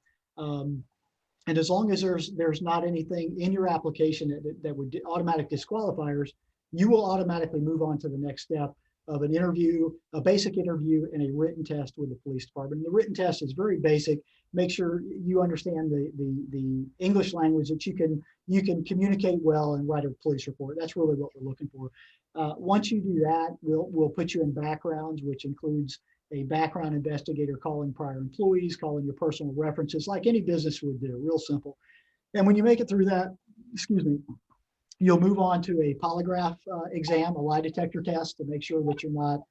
And as long as there's not anything in your application that would automatic disqualifiers, you will automatically move on to the next step of an interview, a basic interview, and a written test with the police department. And the written test is very basic. Make sure you understand the English language, that you can communicate well and write a police report. That's really what we're looking for. Once you do that, we'll put you in backgrounds, which includes a background investigator calling prior employees, calling your personal references, like any business would do, real simple. And when you make it through that, you'll move on to a polygraph exam, a lie detector test, to make sure that you're not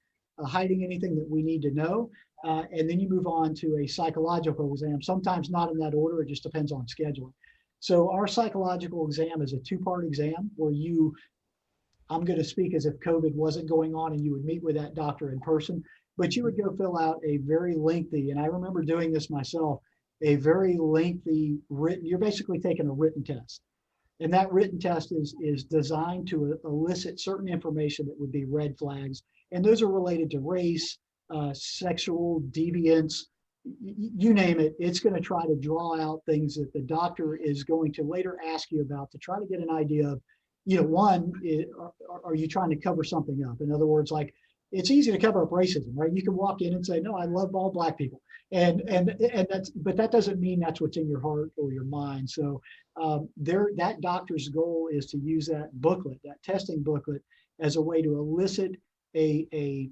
hiding anything that we need to know. and then you move on to a psychological exam, sometimes not in that order, it just depends on scheduling. So our psychological exam is a 2-part exam where I'm going to speak as if COVID wasn't going on and you would meet with that doctor in person, but you would go fill out a very lengthy, and I remember doing this myself, a very lengthy written, you're basically taking a written test. And that written test is designed to elicit certain information that would be red flags. And those are related to race, sexual deviance, you name it. It's going to try to draw out things that the doctor is going to later ask you about to try to get an idea of, one, are you trying to cover something up? In other words, like, it's easy to cover up racism, right? You can walk in and say, no, I love all Black people. And but that doesn't mean that's what's in your heart or your mind. So that doctor's goal is to use that booklet, that testing booklet, as a way to elicit a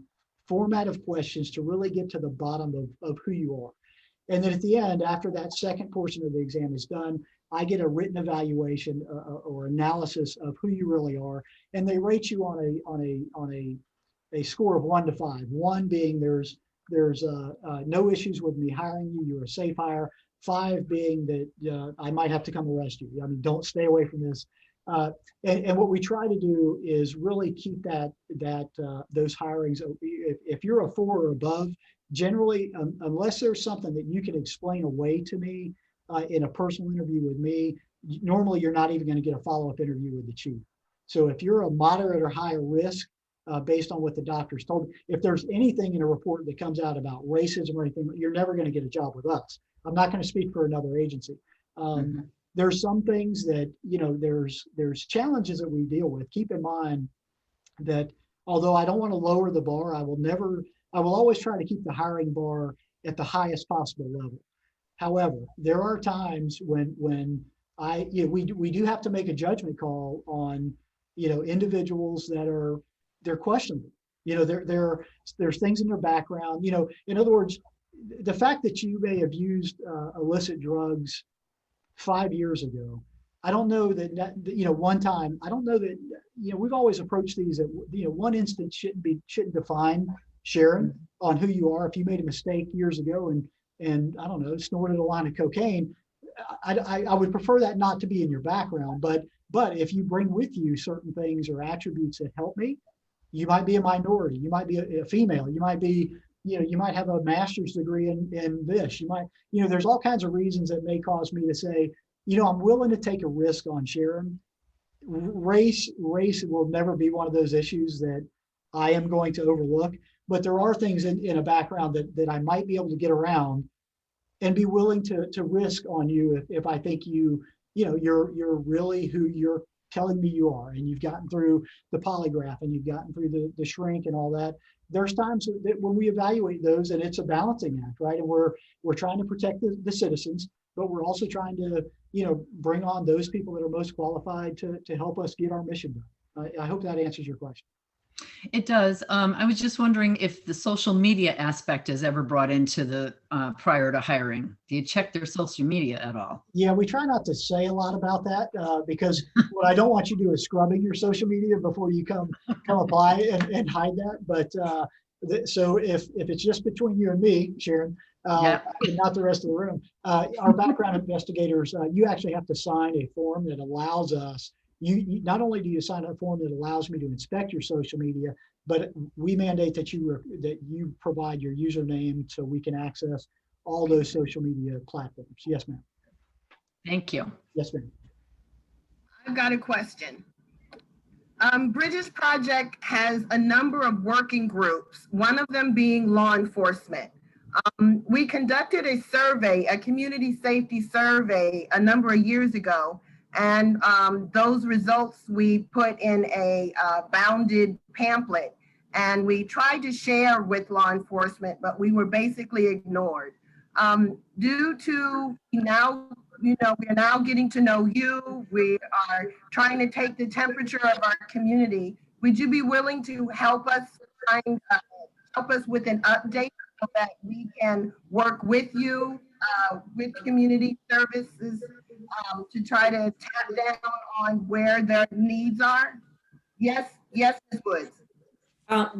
format of questions to really get to the bottom of who you are. And then at the end, after that second portion of the exam is done, I get a written evaluation or analysis of who you really are, and they rate you on a score of 1 to 5. 1 being there's no issues with me hiring you, you're a safe hire. 5 being that I might have to come arrest you. I mean, don't stay away from this. And what we try to do is really keep those hirings. If you're a 4 or above, generally, unless there's something that you can explain away to me in a personal interview with me, normally you're not even going to get a follow-up interview with the chief. So if you're a moderate or higher risk, based on what the doctors told me, if there's anything in a report that comes out about racism or anything, you're never going to get a job with us. I'm not going to speak for another agency. There's some things that, there's challenges that we deal with. Keep in mind that although I don't want to lower the bar, I will always try to keep the hiring bar at the highest possible level. However, there are times when we do have to make a judgment call on, individuals that they're questionable. There's things in their background, in other words, the fact that you may have used illicit drugs 5 years ago, I don't know that, one time, I don't know that, we've always approached these at, one instance shouldn't define, Sharon, on who you are. If you made a mistake years ago and I don't know, snorted a line of cocaine, I would prefer that not to be in your background, but if you bring with you certain things or attributes that help me, you might be a minority, you might be a female, you might be, you might have a master's degree in this, you might, there's all kinds of reasons that may cause me to say, I'm willing to take a risk on Sharon. Race will never be one of those issues that I am going to overlook, but there are things in a background that I might be able to get around and be willing to risk on you if I think you're really who you're telling me you are, and you've gotten through the polygraph and you've gotten through the shrink and all that. There's times that when we evaluate those, and it's a balancing act, right? And we're trying to protect the citizens, but we're also trying to, bring on those people that are most qualified to help us get our mission done. I hope that answers your question. It does. I was just wondering if the social media aspect is ever brought into the prior to hiring. Do you check their social media at all? Yeah, we try not to say a lot about that because what I don't want you to do is scrubbing your social media before you come apply and hide that. But so if it's just between you and me, Sharon, and not the rest of the room, our background investigators, you actually have to sign a form that allows us. You not only do you sign a form that allows me to inspect your social media, but we mandate that you provide your username so we can access all those social media platforms. Yes, ma'am. Thank you. Yes, ma'am. I've got a question. Bridges Project has a number of working groups, one of them being law enforcement. We conducted a survey, a community safety survey a number of years ago. And those results we put in a bounded pamphlet, and we tried to share with law enforcement, but we were basically ignored. Due to now, we are now getting to know you. We are trying to take the temperature of our community. Would you be willing to help us with an update so that we can work with you with community services to try to tap down on where their needs are? Yes, Ms. Woods.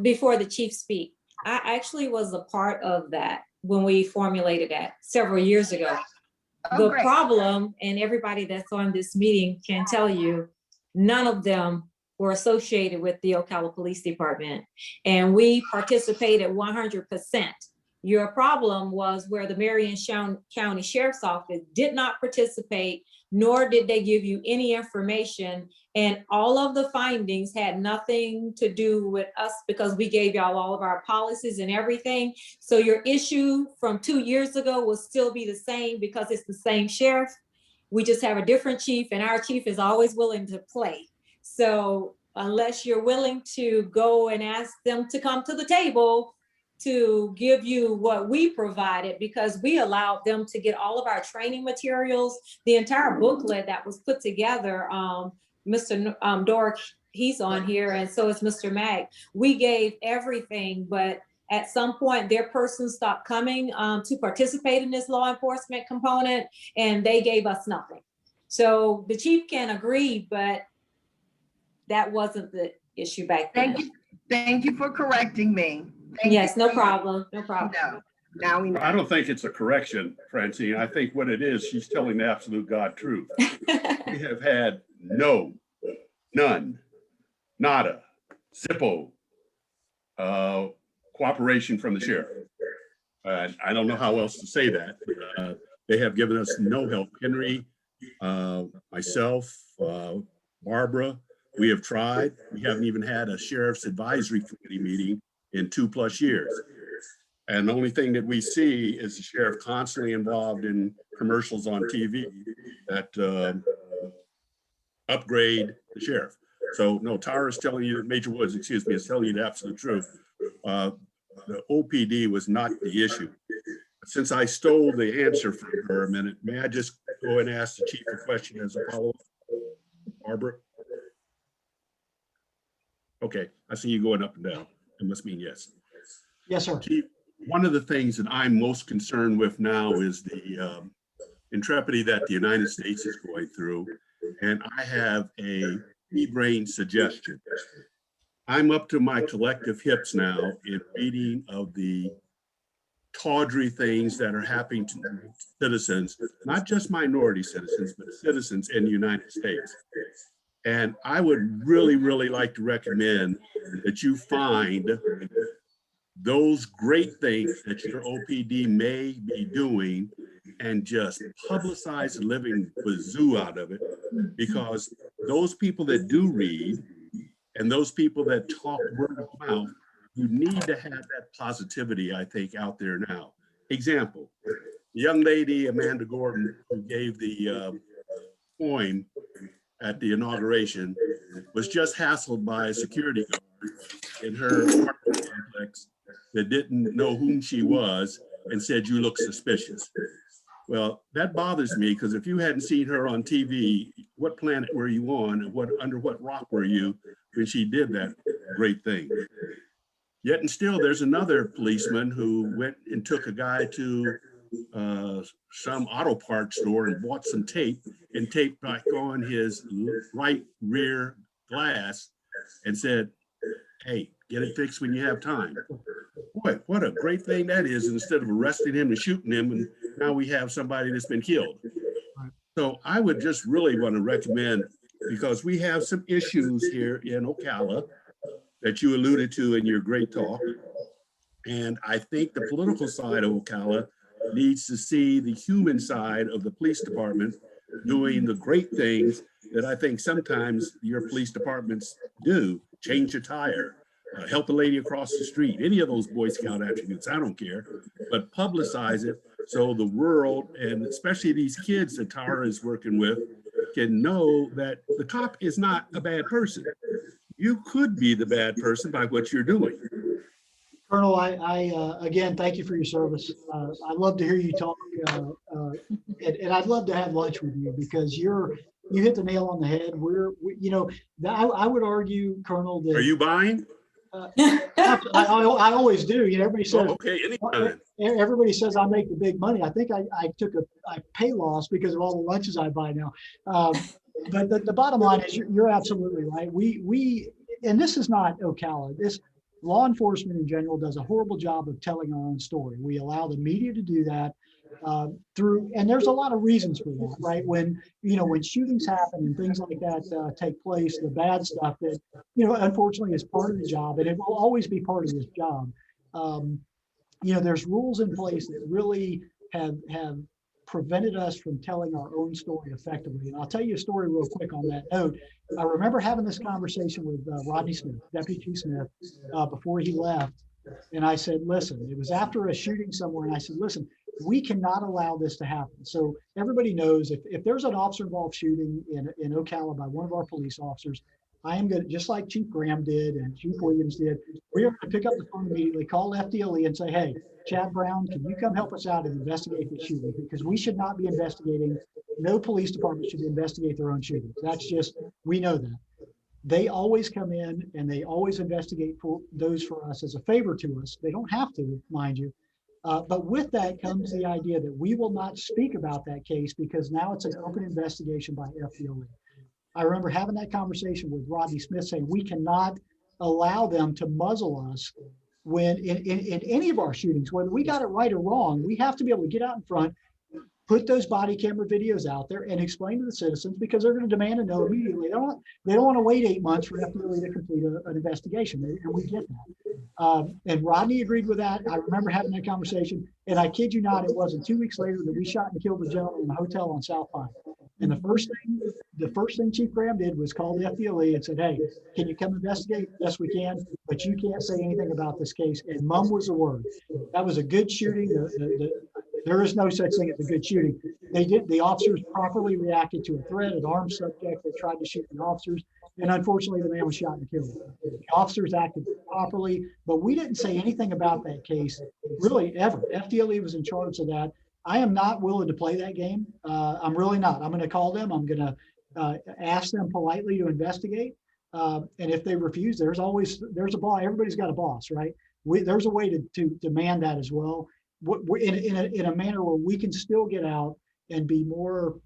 Before the chief speak, I actually was a part of that when we formulated that several years ago. Oh, The great. problem, and everybody that's on this meeting can tell you, none of them were associated with the Ocala Police Department. And we participated 100%. Your problem was where the Marion County Sheriff's Office did not participate, nor did they give you any information. And all of the findings had nothing to do with us because we gave y'all all of our policies and everything. So your issue from 2 years ago will still be the same because it's the same sheriff. We just have a different chief, and our chief is always willing to play. So unless you're willing to go and ask them to come to the table to give you what we provided, because we allowed them to get all of our training materials, the entire booklet that was put together. Mr. Dorick, he's on here, and so is Mr. Mag. We gave everything, but at some point their person stopped coming to participate in this law enforcement component, and they gave us nothing. So the chief can agree, but that wasn't the issue back then. Thank you for correcting me. Yes, no problem, no problem. No, now we know. I don't think it's a correction, Francine. I think what it is, she's telling the absolute God truth. We have had no, none, nada, zippo, cooperation from the sheriff. I don't know how else to say that. They have given us no help. Henry, myself, Barbara, we have tried. We haven't even had a sheriff's advisory committee meeting in 2+ years. And the only thing that we see is the sheriff constantly involved in commercials on TV that upgrade the sheriff. So no, Tara's telling you, Major Woods, excuse me, is telling you the absolute truth. The OPD was not the issue. Since I stole the answer from her a minute, may I just go and ask the chief a question as a follow-up? Barbara? Okay, I see you going up and down. It must mean yes. Yes, sir. Chief, one of the things that I'm most concerned with now is the intrepidity that the United States is going through. And I have a brain suggestion. I'm up to my collective hips now in reading of the tawdry things that are happening to citizens, not just minority citizens, but citizens in the United States. And I would really, really like to recommend that you find those great things that your OPD may be doing and just publicize the living bazoo out of it, because those people that do read and those people that talk word of mouth, you need to have that positivity, I think, out there now. Example, the young lady, Amanda Gordon, who gave the poem at the inauguration, was just hassled by a security guard in her apartment complex that didn't know whom she was and said, "You look suspicious." Well, that bothers me, because if you hadn't seen her on TV, what planet were you on, and under what rock were you when she did that great thing? Yet and still, there's another policeman who went and took a guy to some auto parts store and bought some tape and taped back on his right rear glass and said, "Hey, get it fixed when you have time." Boy, what a great thing that is, instead of arresting him and shooting him, and now we have somebody that's been killed. So I would just really want to recommend, because we have some issues here in Ocala that you alluded to in your great talk. And I think the political side of Ocala needs to see the human side of the police department doing the great things that I think sometimes your police departments do. Change a tire, help a lady across the street, any of those Boy Scout attributes, I don't care, but publicize it so the world, and especially these kids that Tara is working with, can know that the cop is not a bad person. You could be the bad person by what you're doing. Colonel, I again, thank you for your service. I love to hear you talk, and I'd love to have lunch with you, because you hit the nail on the head. I would argue, Colonel, that— Are you buying? I always do. Everybody says— Oh, okay, anytime. Everybody says I make the big money. I think I took a pay loss because of all the lunches I buy now. But the bottom line is you're absolutely right. We and this is not Ocala. law enforcement in general does a horrible job of telling our own story. We allow the media to do that and there's a lot of reasons for that, right? When shootings happen and things like that take place, the bad stuff that, unfortunately is part of the job, and it will always be part of this job. There's rules in place that really have prevented us from telling our own story effectively. And I'll tell you a story real quick on that note. I remember having this conversation with Rodney Smith, Deputy Chief Smith, before he left. And I said, listen, it was after a shooting somewhere. And I said, listen, we cannot allow this to happen. So everybody knows if there's an officer involved shooting in Ocala by one of our police officers, I am going to, just like Chief Graham did and Chief Williams did, we are going to pick up the phone immediately, call FDLE and say, hey, Chad Brown, can you come help us out and investigate this shooting? Because we should not be investigating. No police department should investigate their own shootings. That's just, we know that. They always come in and they always investigate for those for us as a favor to us. They don't have to, mind you. But with that comes the idea that we will not speak about that case because now it's an open investigation by FDLE. I remember having that conversation with Rodney Smith saying we cannot allow them to muzzle us when in any of our shootings, whether we got it right or wrong, we have to be able to get out in front, put those body camera videos out there and explain to the citizens because they're going to demand to know immediately. They don't want to wait 8 months for FDLE to complete an investigation, and we get that. And Rodney agreed with that. I remember having that conversation, and I kid you not, it wasn't 2 weeks later that we shot and killed a gentleman in a hotel on South Pine. And the first thing Chief Graham did was call the FDLE and said, hey, can you come investigate? Yes, we can, but you can't say anything about this case. And mum was the word. That was a good shooting. There is no such thing as a good shooting. The officers properly reacted to a threat, an armed subject that tried to shoot the officers. And unfortunately, the man was shot and killed. The officers acted properly, but we didn't say anything about that case really ever. FDLE was in charge of that. I am not willing to play that game. I'm really not. I'm going to call them. I'm going to ask them politely to investigate. And if they refuse, there's a boss. Everybody's got a boss, right? There's a way to demand that as well. In a manner where we can still get out and be more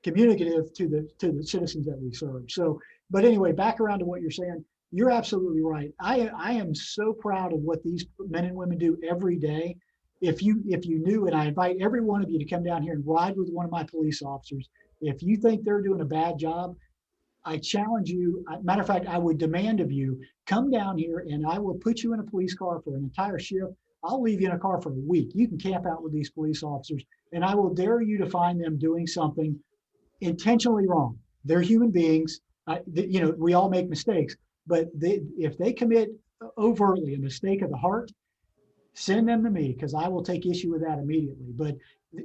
communicative to the citizens that we serve. So, but anyway, back around to what you're saying. You're absolutely right. I am so proud of what these men and women do every day. If you knew, and I invite every one of you to come down here and ride with one of my police officers. If you think they're doing a bad job, I challenge you. Matter of fact, I would demand of you, come down here and I will put you in a police car for an entire shift. I'll leave you in a car for a week. You can camp out with these police officers and I will dare you to find them doing something intentionally wrong. They're human beings. We all make mistakes, but if they commit overtly a mistake of the heart, send them to me because I will take issue with that immediately. But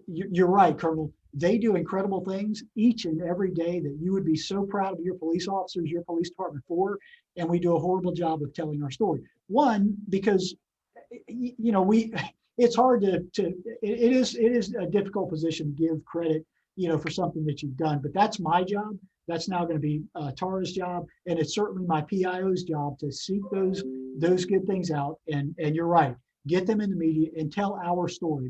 you're right, Colonel. They do incredible things each and every day that you would be so proud of your police officers, your police department for, and we do a horrible job of telling our story. One, because it's hard it is a difficult position to give credit, for something that you've done, but that's my job. That's now going to be Tara's job, and it's certainly my PIO's job to seek those good things out. And you're right. Get them in the media and tell our story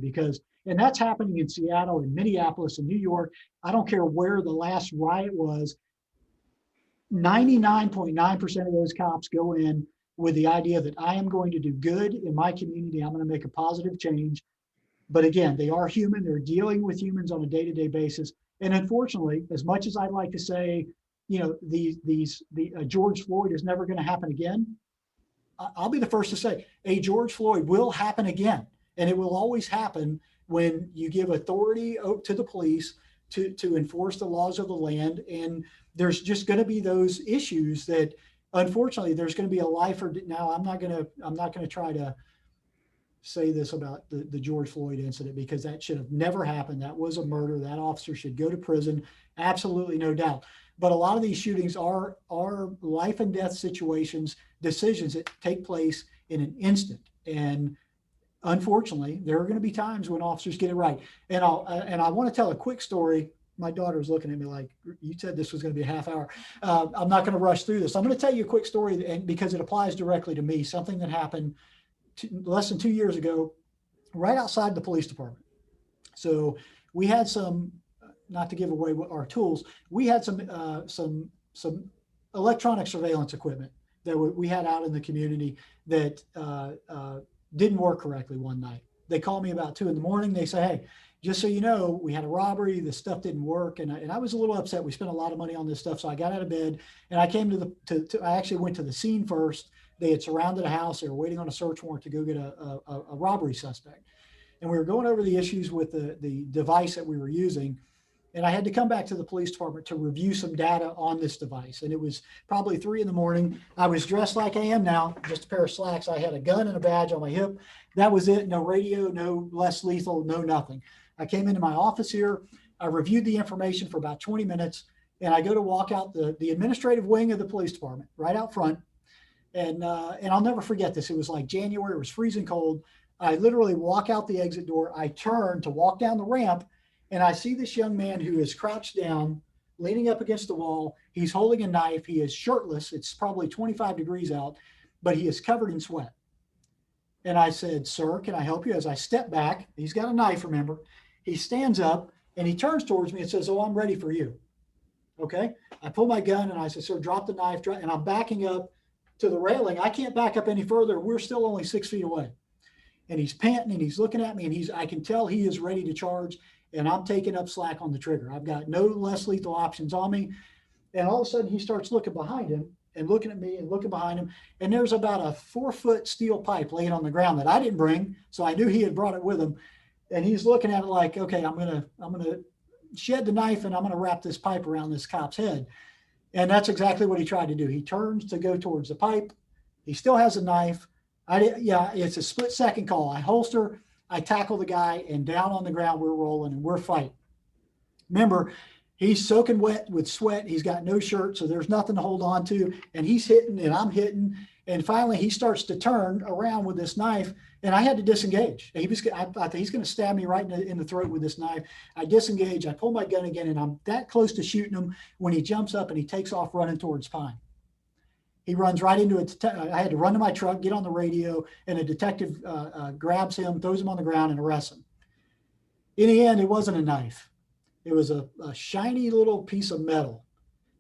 and that's happening in Seattle and Minneapolis and New York. I don't care where the last riot was. 99.9% of those cops go in with the idea that I am going to do good in my community. I'm going to make a positive change. But again, they are human. They're dealing with humans on a day-to-day basis. And unfortunately, as much as I'd like to say, George Floyd is never going to happen again, I'll be the first to say a George Floyd will happen again. And it will always happen when you give authority to the police to enforce the laws of the land. And there's just going to be those issues that, unfortunately, there's going to be a life or now. I'm not going to try to say this about the George Floyd incident because that should have never happened. That was a murder. That officer should go to prison. Absolutely, no doubt. But a lot of these shootings are life and death situations, decisions that take place in an instant. And unfortunately, there are going to be times when officers get it right. And I want to tell a quick story. My daughter's looking at me like, you said this was going to be a half hour. I'm not going to rush through this. I'm going to tell you a quick story and because it applies directly to me, something that happened less than 2 years ago, right outside the police department. So we had some, not to give away our tools, we had some electronic surveillance equipment that we had out in the community that didn't work correctly one night. They called me about 2 in. They say, hey, just so you know, we had a robbery, the stuff didn't work. And I was a little upset. We spent a lot of money on this stuff. So I got out of bed and I came I actually went to the scene first. They had surrounded a house. They were waiting on a search warrant to go get a robbery suspect. And we were going over the issues with the device that we were using. And I had to come back to the police department to review some data on this device. And it was probably 3 in. I was dressed like I am now, just a pair of slacks. I had a gun and a badge on my hip. That was it. No radio, no less lethal, no nothing. I came into my office here. I reviewed the information for about 20 minutes. And I go to walk out the administrative wing of the police department right out front. And I'll never forget this. It was like January. It was freezing cold. I literally walk out the exit door. I turn to walk down the ramp. And I see this young man who is crouched down, leaning up against the wall. He's holding a knife. He is shirtless. It's probably 25 degrees out, but he is covered in sweat. And I said, sir, can I help you? As I step back, he's got a knife, remember. He stands up and he turns towards me and says, oh, I'm ready for you. Okay. I pull my gun and I said, sir, drop the knife. And I'm backing up to the railing. I can't back up any further. We're still only 6 feet away. And he's panting and he's looking at me and I can tell he is ready to charge. And I'm taking up slack on the trigger. I've got no less lethal options on me. And all of a sudden he starts looking behind him and looking at me and looking behind him. And there's about a 4-foot steel pipe laying on the ground that I didn't bring. So I knew he had brought it with him. And he's looking at it like, okay, I'm going to shed the knife and I'm going to wrap this pipe around this cop's head. And that's exactly what he tried to do. He turns to go towards the pipe. He still has a knife. It's a split-second call. I holster, I tackle the guy, and down on the ground, we're rolling and we're fighting. Remember, he's soaking wet with sweat. He's got no shirt, so there's nothing to hold on to. And he's hitting and I'm hitting. And finally, he starts to turn around with this knife, and I had to disengage. I thought he's going to stab me right in the throat with this knife. I disengage. I pull my gun again, and I'm that close to shooting him when he jumps up and he takes off running towards Pine. He runs right into it. I had to run to my truck, get on the radio, and a detective grabs him, throws him on the ground, and arrests him. In the end, it wasn't a knife. It was a shiny little piece of metal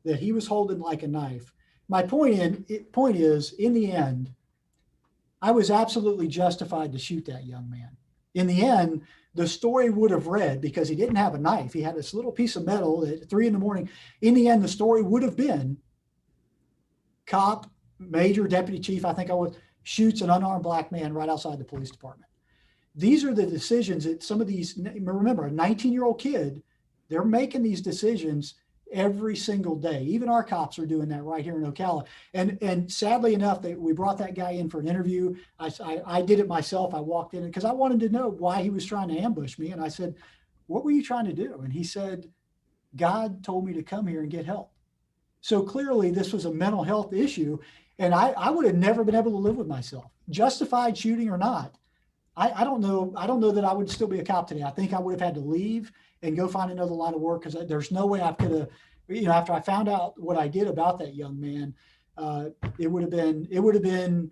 that he was holding like a knife. My point is, in the end, I was absolutely justified to shoot that young man. In the end, the story would have read, because he didn't have a knife, he had this little piece of metal at 3 in. In the end, the story would have been, cop, major, deputy chief, I think I was, shoots an unarmed black man right outside the police department. These are the decisions that some of these, remember, a 19-year-old kid, they're making these decisions every single day. Even our cops are doing that right here in Ocala. And sadly enough, we brought that guy in for an interview. I did it myself. I walked in because I wanted to know why he was trying to ambush me. And I said, what were you trying to do? And he said, God told me to come here and get help. So clearly this was a mental health issue. And I would have never been able to live with myself, justified shooting or not. I don't know. I don't know that I would still be a cop today. I think I would have had to leave and go find another line of work, because there's no way I could have, after I found out what I did about that young man, it would have been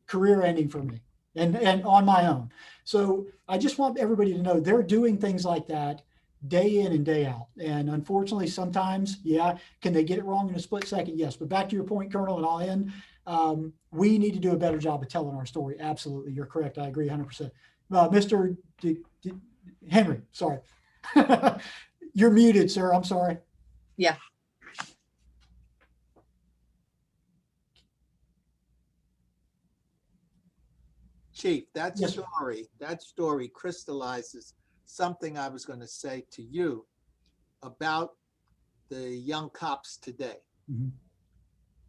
career ending for me and on my own. So I just want everybody to know they're doing things like that day in and day out. And unfortunately, sometimes, can they get it wrong in a split second? Yes. But back to your point, Colonel, and I'll end. We need to do a better job of telling our story. Absolutely. You're correct. I agree 100%. Mr. Henry, sorry. You're muted, sir. I'm sorry. Yeah. Chief, that Yes, sir. story crystallizes something I was going to say to you about the young cops today. Mhm.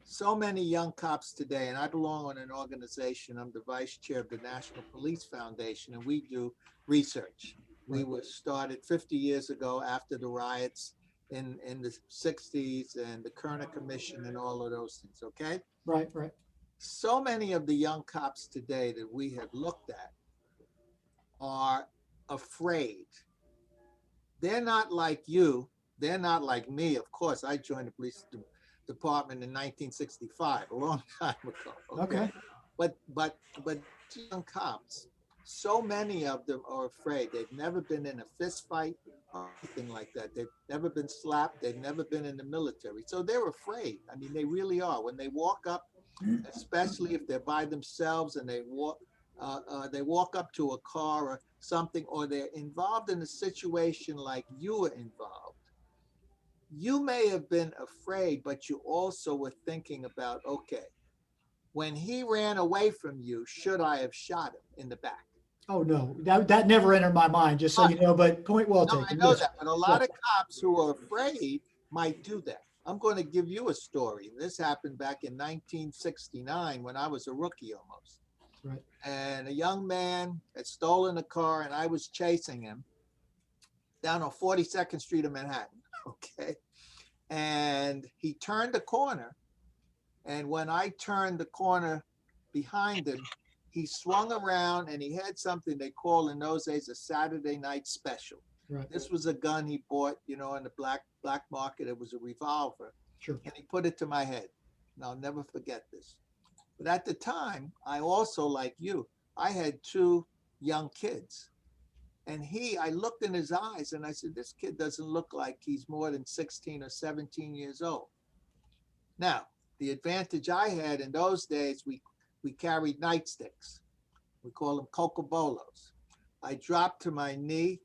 So many young cops today, and I belong on an organization. I'm the vice chair of the National Police Foundation, and we do research. We were started 50 years ago after the riots in the 60s and the Kerner Commission and all of those things, okay? Right. So many of the young cops today that we have looked at are afraid. They're not like you. They're not like me. Of course, I joined the police department in 1965, a long time ago. Okay. But young cops, so many of them are afraid. They've never been in a fist fight or anything like that. They've never been slapped. They've never been in the military. So they're afraid. I mean, they really are. When they walk up especially if they're by themselves and they walk up to a car or something, or they're involved in a situation like you were involved. You may have been afraid, but you also were thinking about, okay, when he ran away from you, should I have shot him in the back? Oh, no, that never entered my mind, just so you know, but point well No, I taken. know Yes. that, but a lot of cops who are afraid might do that. I'm going to give you a story. This happened back in 1969 when I was a rookie almost. Right. And a young man had stolen a car and I was chasing him down on 42nd Street of Manhattan. Okay. And he turned a corner. And when I turned the corner behind him, he swung around and he had something they call in those days a Saturday night special. Right. This was a gun he bought, in the black market. It was a revolver. Sure. And he put it to my head. And I'll never forget this. But at the time, I also, like you, I had 2 young kids. And I looked in his eyes and I said, this kid doesn't look like he's more than 16 or 17 years old. Now, the advantage I had in those days, we carried nightsticks. We call them cocobolos. I dropped to my knee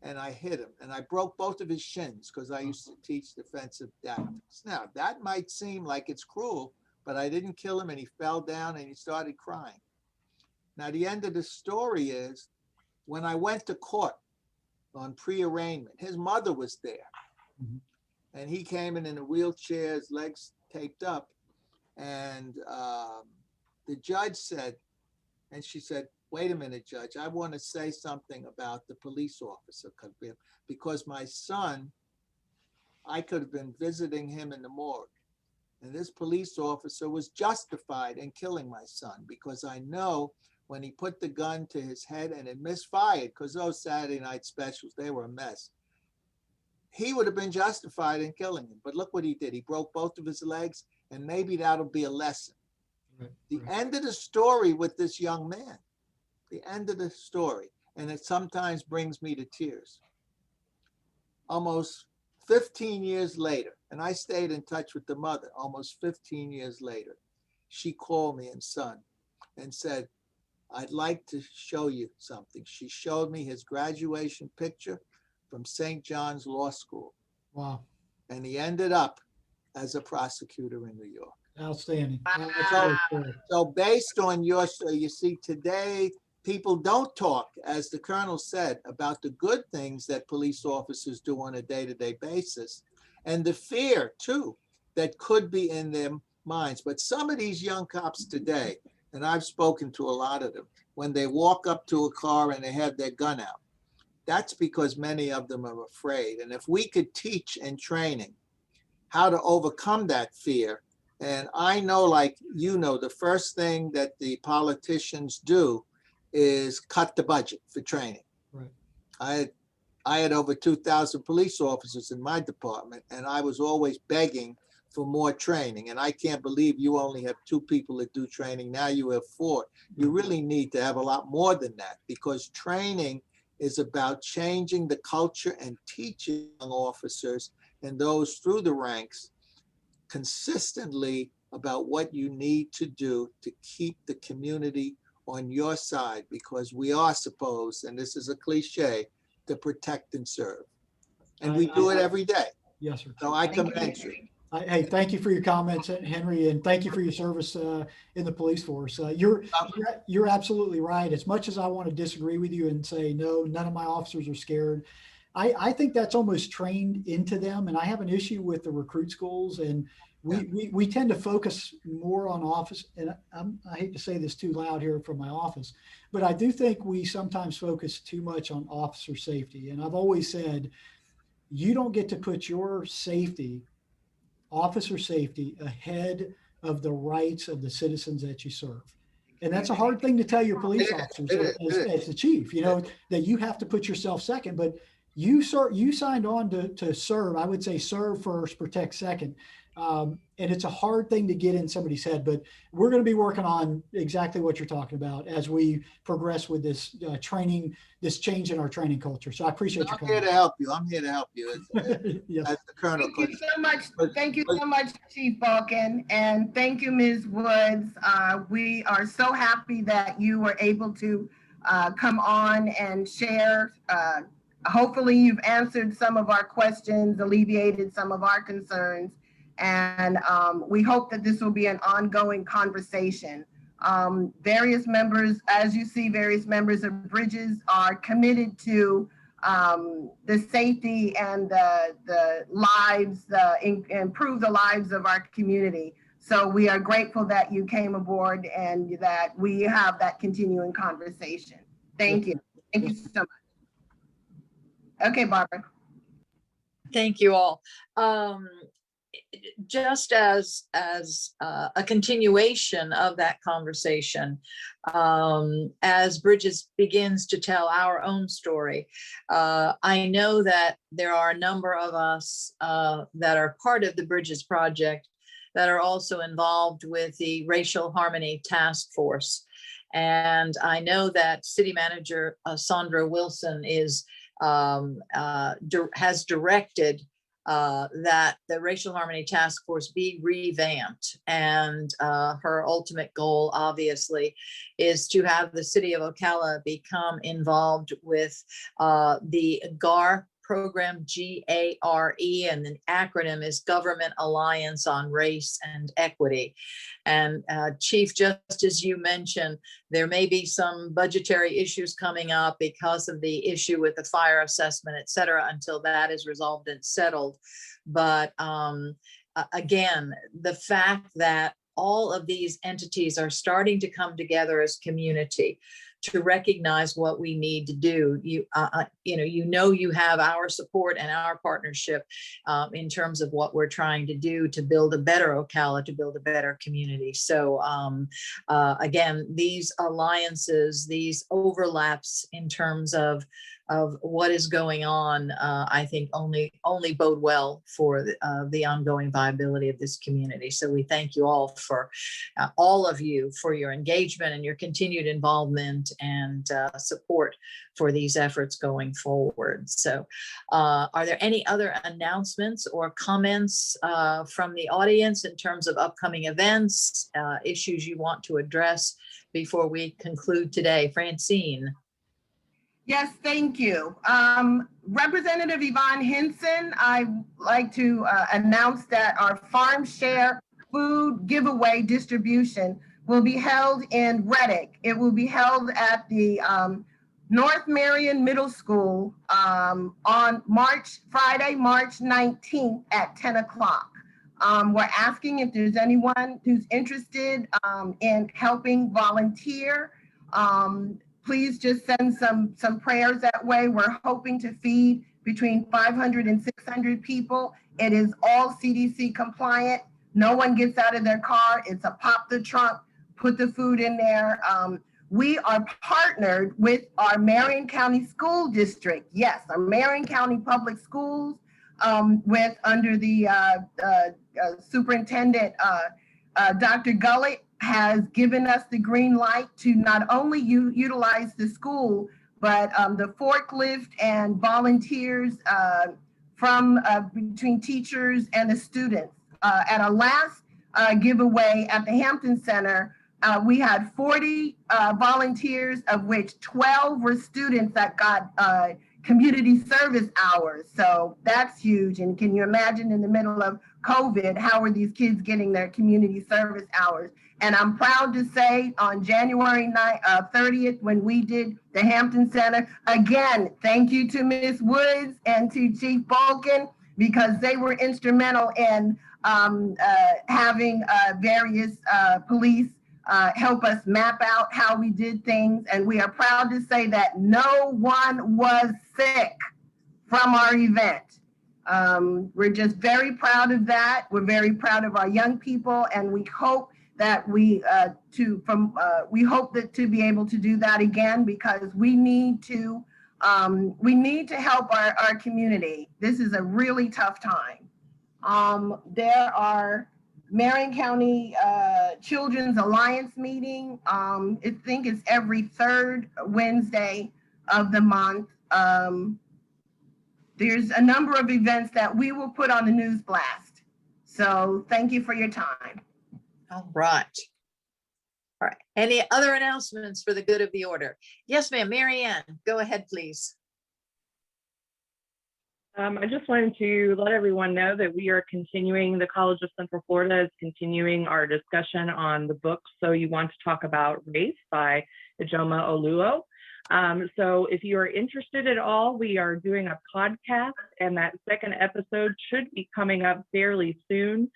and I hit him. And I broke both of his shins because I used to teach defensive tactics. Now, that might seem like it's cruel, but I didn't kill him and he fell down and he started crying. Now, the end of the story is when I went to court on pre-arraignment, his mother was there. Mhm. And he came in a wheelchair, his legs taped up. And the judge said, and she said, wait a minute, Judge, I want to say something about the police officer because my son, I could have been visiting him in the morgue. And this police officer was justified in killing my son because I know when he put the gun to his head and it misfired, because those Saturday night specials, they were a mess. He would have been justified in killing him. But look what he did. He broke both of his legs, and maybe that'll be a lesson. Right. The end of the story with this young man, the end of the story, and it sometimes brings me to tears. Almost 15 years later, and I stayed in touch with the mother almost 15 years later, she called me and son and said, I'd like to show you something. She showed me his graduation picture from St. John's Law School. Wow. And he ended up as a prosecutor in New York. Outstanding. So based on you see, today, people don't talk, as the Colonel said, about the good things that police officers do on a day-to-day basis and the fear, too, that could be in their minds. But some of these young cops today, and I've spoken to a lot of them, when they walk up to a car and they have their gun out, that's because many of them are afraid. And if we could teach in training how to overcome that fear, and I know, like the first thing that the politicians do is cut the budget for training. Right. I had over 2,000 police officers in my department, and I was always begging for more training. And I can't believe you only have 2 people that do training. Now you have 4. You really need to have a lot more than that, because training is about changing the culture and teaching young officers and those through the ranks consistently about what you need to do to keep the community on your side, because we are supposed, and this is a cliche, to protect and serve. And we do it every day. Yes, sir. So I commend you. Hey, thank you for your comments, Henry, and thank you for your service in the police force. You're absolutely right. As much as I want to disagree with you and say, no, none of my officers are scared, I think that's almost trained into them. And I have an issue with the recruit schools, and we tend to focus more on office. And I hate to say this too loud here from my office, but I do think we sometimes focus too much on officer safety. And I've always said, you don't get to put your safety, officer safety, ahead of the rights of the citizens that you serve. And that's a hard thing to tell your police officers as the chief, that you have to put yourself second, but you signed on to serve. I would say serve first, protect second. And it's a hard thing to get in somebody's head, but we're going to be working on exactly what you're talking about as we progress with this training, this change in our training culture. So I appreciate your I'm here to help you. I'm here to help you. Yes. As the Colonel Thank you puts so much. Thank you so much, Chief Balkin. And thank you, Ms. Woods. We are so happy that you were able to come on and share. Hopefully you've answered some of our questions, alleviated some of our concerns. And we hope that this will be an ongoing conversation. Various members, as you see, various members of Bridges are committed to the safety and the lives, improve the lives of our community. So we are grateful that you came aboard and that we have that continuing conversation. Thank you. Thank you so much. Okay, Barbara. Thank you all. Just as a continuation of that conversation, as Bridges begins to tell our own story, I know that there are a number of us that are part of the Bridges Project that are also involved with the Racial Harmony Task Force. And I know that City Manager Sandra Wilson has directed that the Racial Harmony Task Force be revamped. And her ultimate goal, obviously, is to have the city of Ocala become involved with the GARE program, GARE, and the acronym is Government Alliance on Race and Equity. And Chief, just as you mentioned, there may be some budgetary issues coming up because of the issue with the fire assessment, et cetera, until that is resolved and settled. But again, the fact that all of these entities are starting to come together as community to recognize what we need to do. You have our support and our partnership in terms of what we're trying to do to build a better Ocala, to build a better community. So again, these alliances, these overlaps in terms of what is going on, I think only bode well for the ongoing viability of this community. So we thank you all for all of you for your engagement and your continued involvement and support for these efforts going forward. So are there any other announcements or comments from the audience in terms of upcoming events, issues you want to address before we conclude today? Francine. Yes, thank you. Representative Yvonne Henson, I'd like to announce that our farm share food giveaway distribution will be held in Reddick. It will be held at the North Marion Middle School on Friday, March 19th at 10 o'clock. We're asking if there's anyone who's interested in helping volunteer. Please just send some prayers that way. We're hoping to feed between 500 and 600 people. It is all CDC compliant. No one gets out of their car. It's a pop the trunk, put the food in there. We are partnered with our Marion County School District. Yes, our Marion County Public Schools with under the Superintendent Dr. Gullett has given us the green light to not only utilize the school, but the forklift and volunteers from between teachers and the students. At our last giveaway at the Hampton Center, we had 40 volunteers, of which 12 were students that got community service hours. So that's huge. And can you imagine in the middle of COVID, how are these kids getting their community service hours? And I'm proud to say on January 30th, when we did the Hampton Center, again, thank you to Ms. Woods and to Chief Balkin, because they were instrumental in having various police help us map out how we did things. And we are proud to say that no one was sick from our event. We're just very proud of that. We're very proud of our young people, and we hope that we hope that to be able to do that again, because we need to help our community. This is a really tough time. There are Marion County Children's Alliance meeting. I think it's every third Wednesday of the month. There's a number of events that we will put on the news blast. So thank you for your time. All right. All right. Any other announcements for the good of the order? Yes, ma'am. Mary Ann, go ahead, please. I just wanted to let everyone know that we are continuing, the College of Central Florida is continuing our discussion on the book So You Want to Talk About Race by Ijoma Oluo. So if you are interested at all, we are doing a podcast, and that second episode should be coming up fairly soon.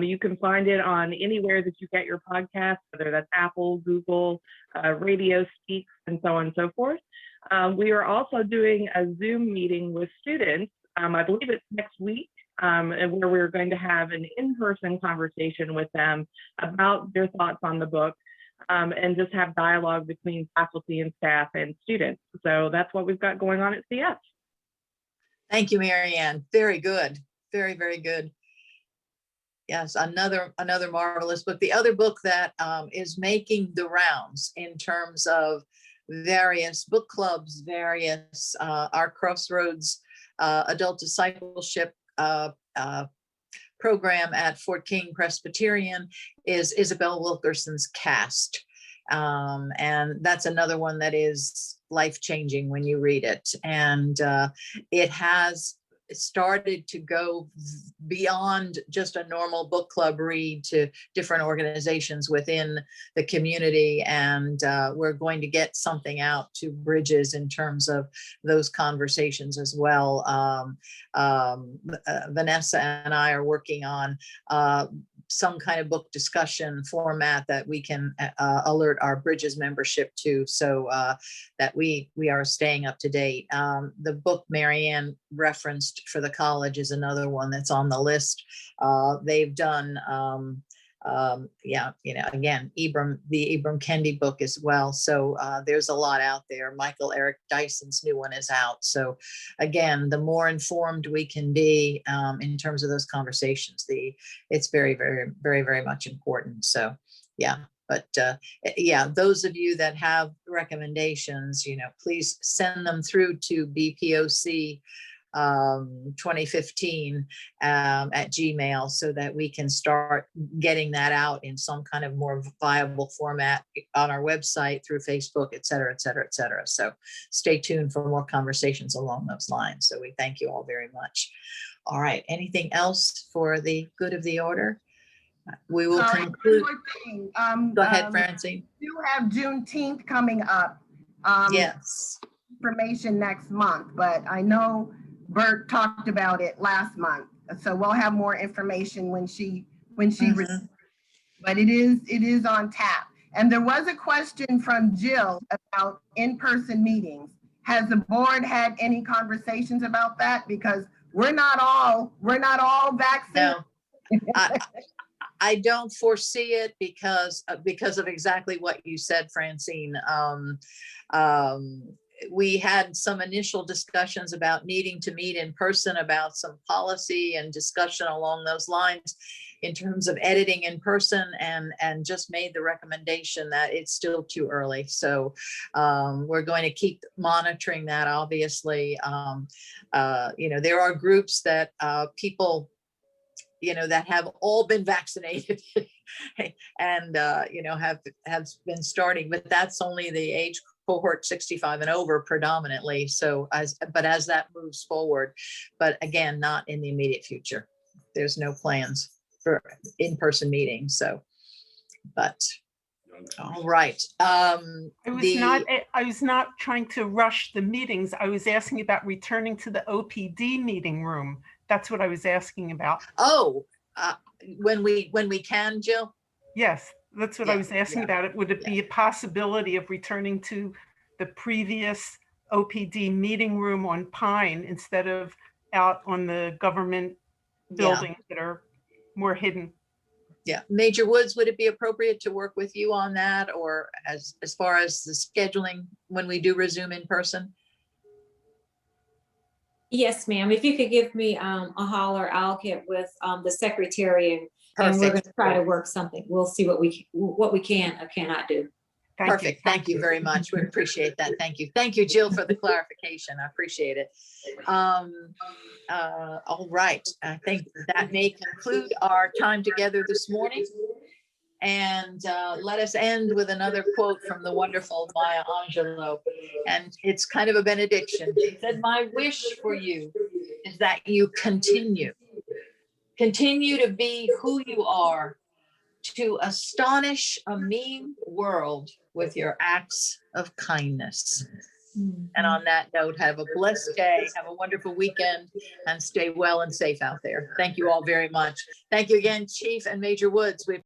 You can find it on anywhere that you get your podcast, whether that's Apple, Google, Radio Speaks, and so on and so forth. We are also doing a Zoom meeting with students. I believe it's next week, and where we're going to have an in-person conversation with them about their thoughts on the book, and just have dialogue between faculty and staff and students. So that's what we've got going on at CS. Thank you, Mary Ann. Very good. Very, very good. Yes, another marvelous book. The other book that is making the rounds in terms of various book clubs, various our Crossroads adult discipleship program at Fort King Presbyterian is Isabel Wilkerson's Cast. And that's another one that is life-changing when you read it. And it has started to go beyond just a normal book club read to different organizations within the community. And we're going to get something out to Bridges in terms of those conversations as well. Vanessa and I are working on some kind of book discussion format that we can alert our Bridges membership to, so that we are staying up to date. The book Mary Ann referenced for the college is another one that's on the list. They've done, yeah, you know, again, the Ibram Kendi book as well. So there's a lot out there. Michael Eric Dyson's new one is out. So again, the more informed we can be in terms of those conversations, it's very, very, very, very much important. So yeah. But yeah, those of you that have recommendations, you know, please send them through to BPOC 2015 at Gmail, so that we can start getting that out in some kind of more viable format on our website, through Facebook, et cetera, et cetera, et cetera. So stay tuned for more conversations along those lines. So we thank you all very much. All right, anything else for the good of the order? We will conclude. Go ahead, Francine. You have Juneteenth coming up. Yes. Information next month, but I know Bert talked about it last month, so we'll have more information when she but it is on tap. And there was a question from Jill about in-person meetings. Has the board had any conversations about that? Because we're not all vaccinated. No. I don't foresee it because of exactly what you said, Francine. We had some initial discussions about needing to meet in person about some policy and discussion along those lines in terms of editing in person, and just made the recommendation that it's still too early. So we're going to keep monitoring that, obviously. You know, there are groups that people, you know, that have all been vaccinated and, you know, have been starting, but that's only the age cohort 65 and over predominantly. So as that moves forward, but again, not in the immediate future. There's no plans for in-person meetings. So, but all right. I was not trying to rush the meetings. I was asking about returning to the OPD meeting room. That's what I was asking about. Oh, when we can, Jill? Yes, that's what I was asking about. It would it be a possibility of returning to the previous OPD meeting room on Pine instead of out on the government buildings that are more hidden? Yeah, Major Woods, would it be appropriate to work with you on that, or as far as the scheduling when we do resume in person? Yes, ma'am. If you could give me a holler, I'll get with the secretary and we're going to try to work something. We'll see what we can or cannot do. Perfect. Thank you very much. We appreciate that. Thank you. Thank you, Jill, for the clarification. I appreciate it. All right. I think that may conclude our time together this morning. And let us end with another quote from the wonderful Maya Angelou. And it's kind of a benediction. She said, "My wish for you is that you continue to be who you are, to astonish a mean world with your acts of kindness." And on that note, have a blessed day, have a wonderful weekend, and stay well and safe out there. Thank you all very much. Thank you again, Chief and Major Woods. We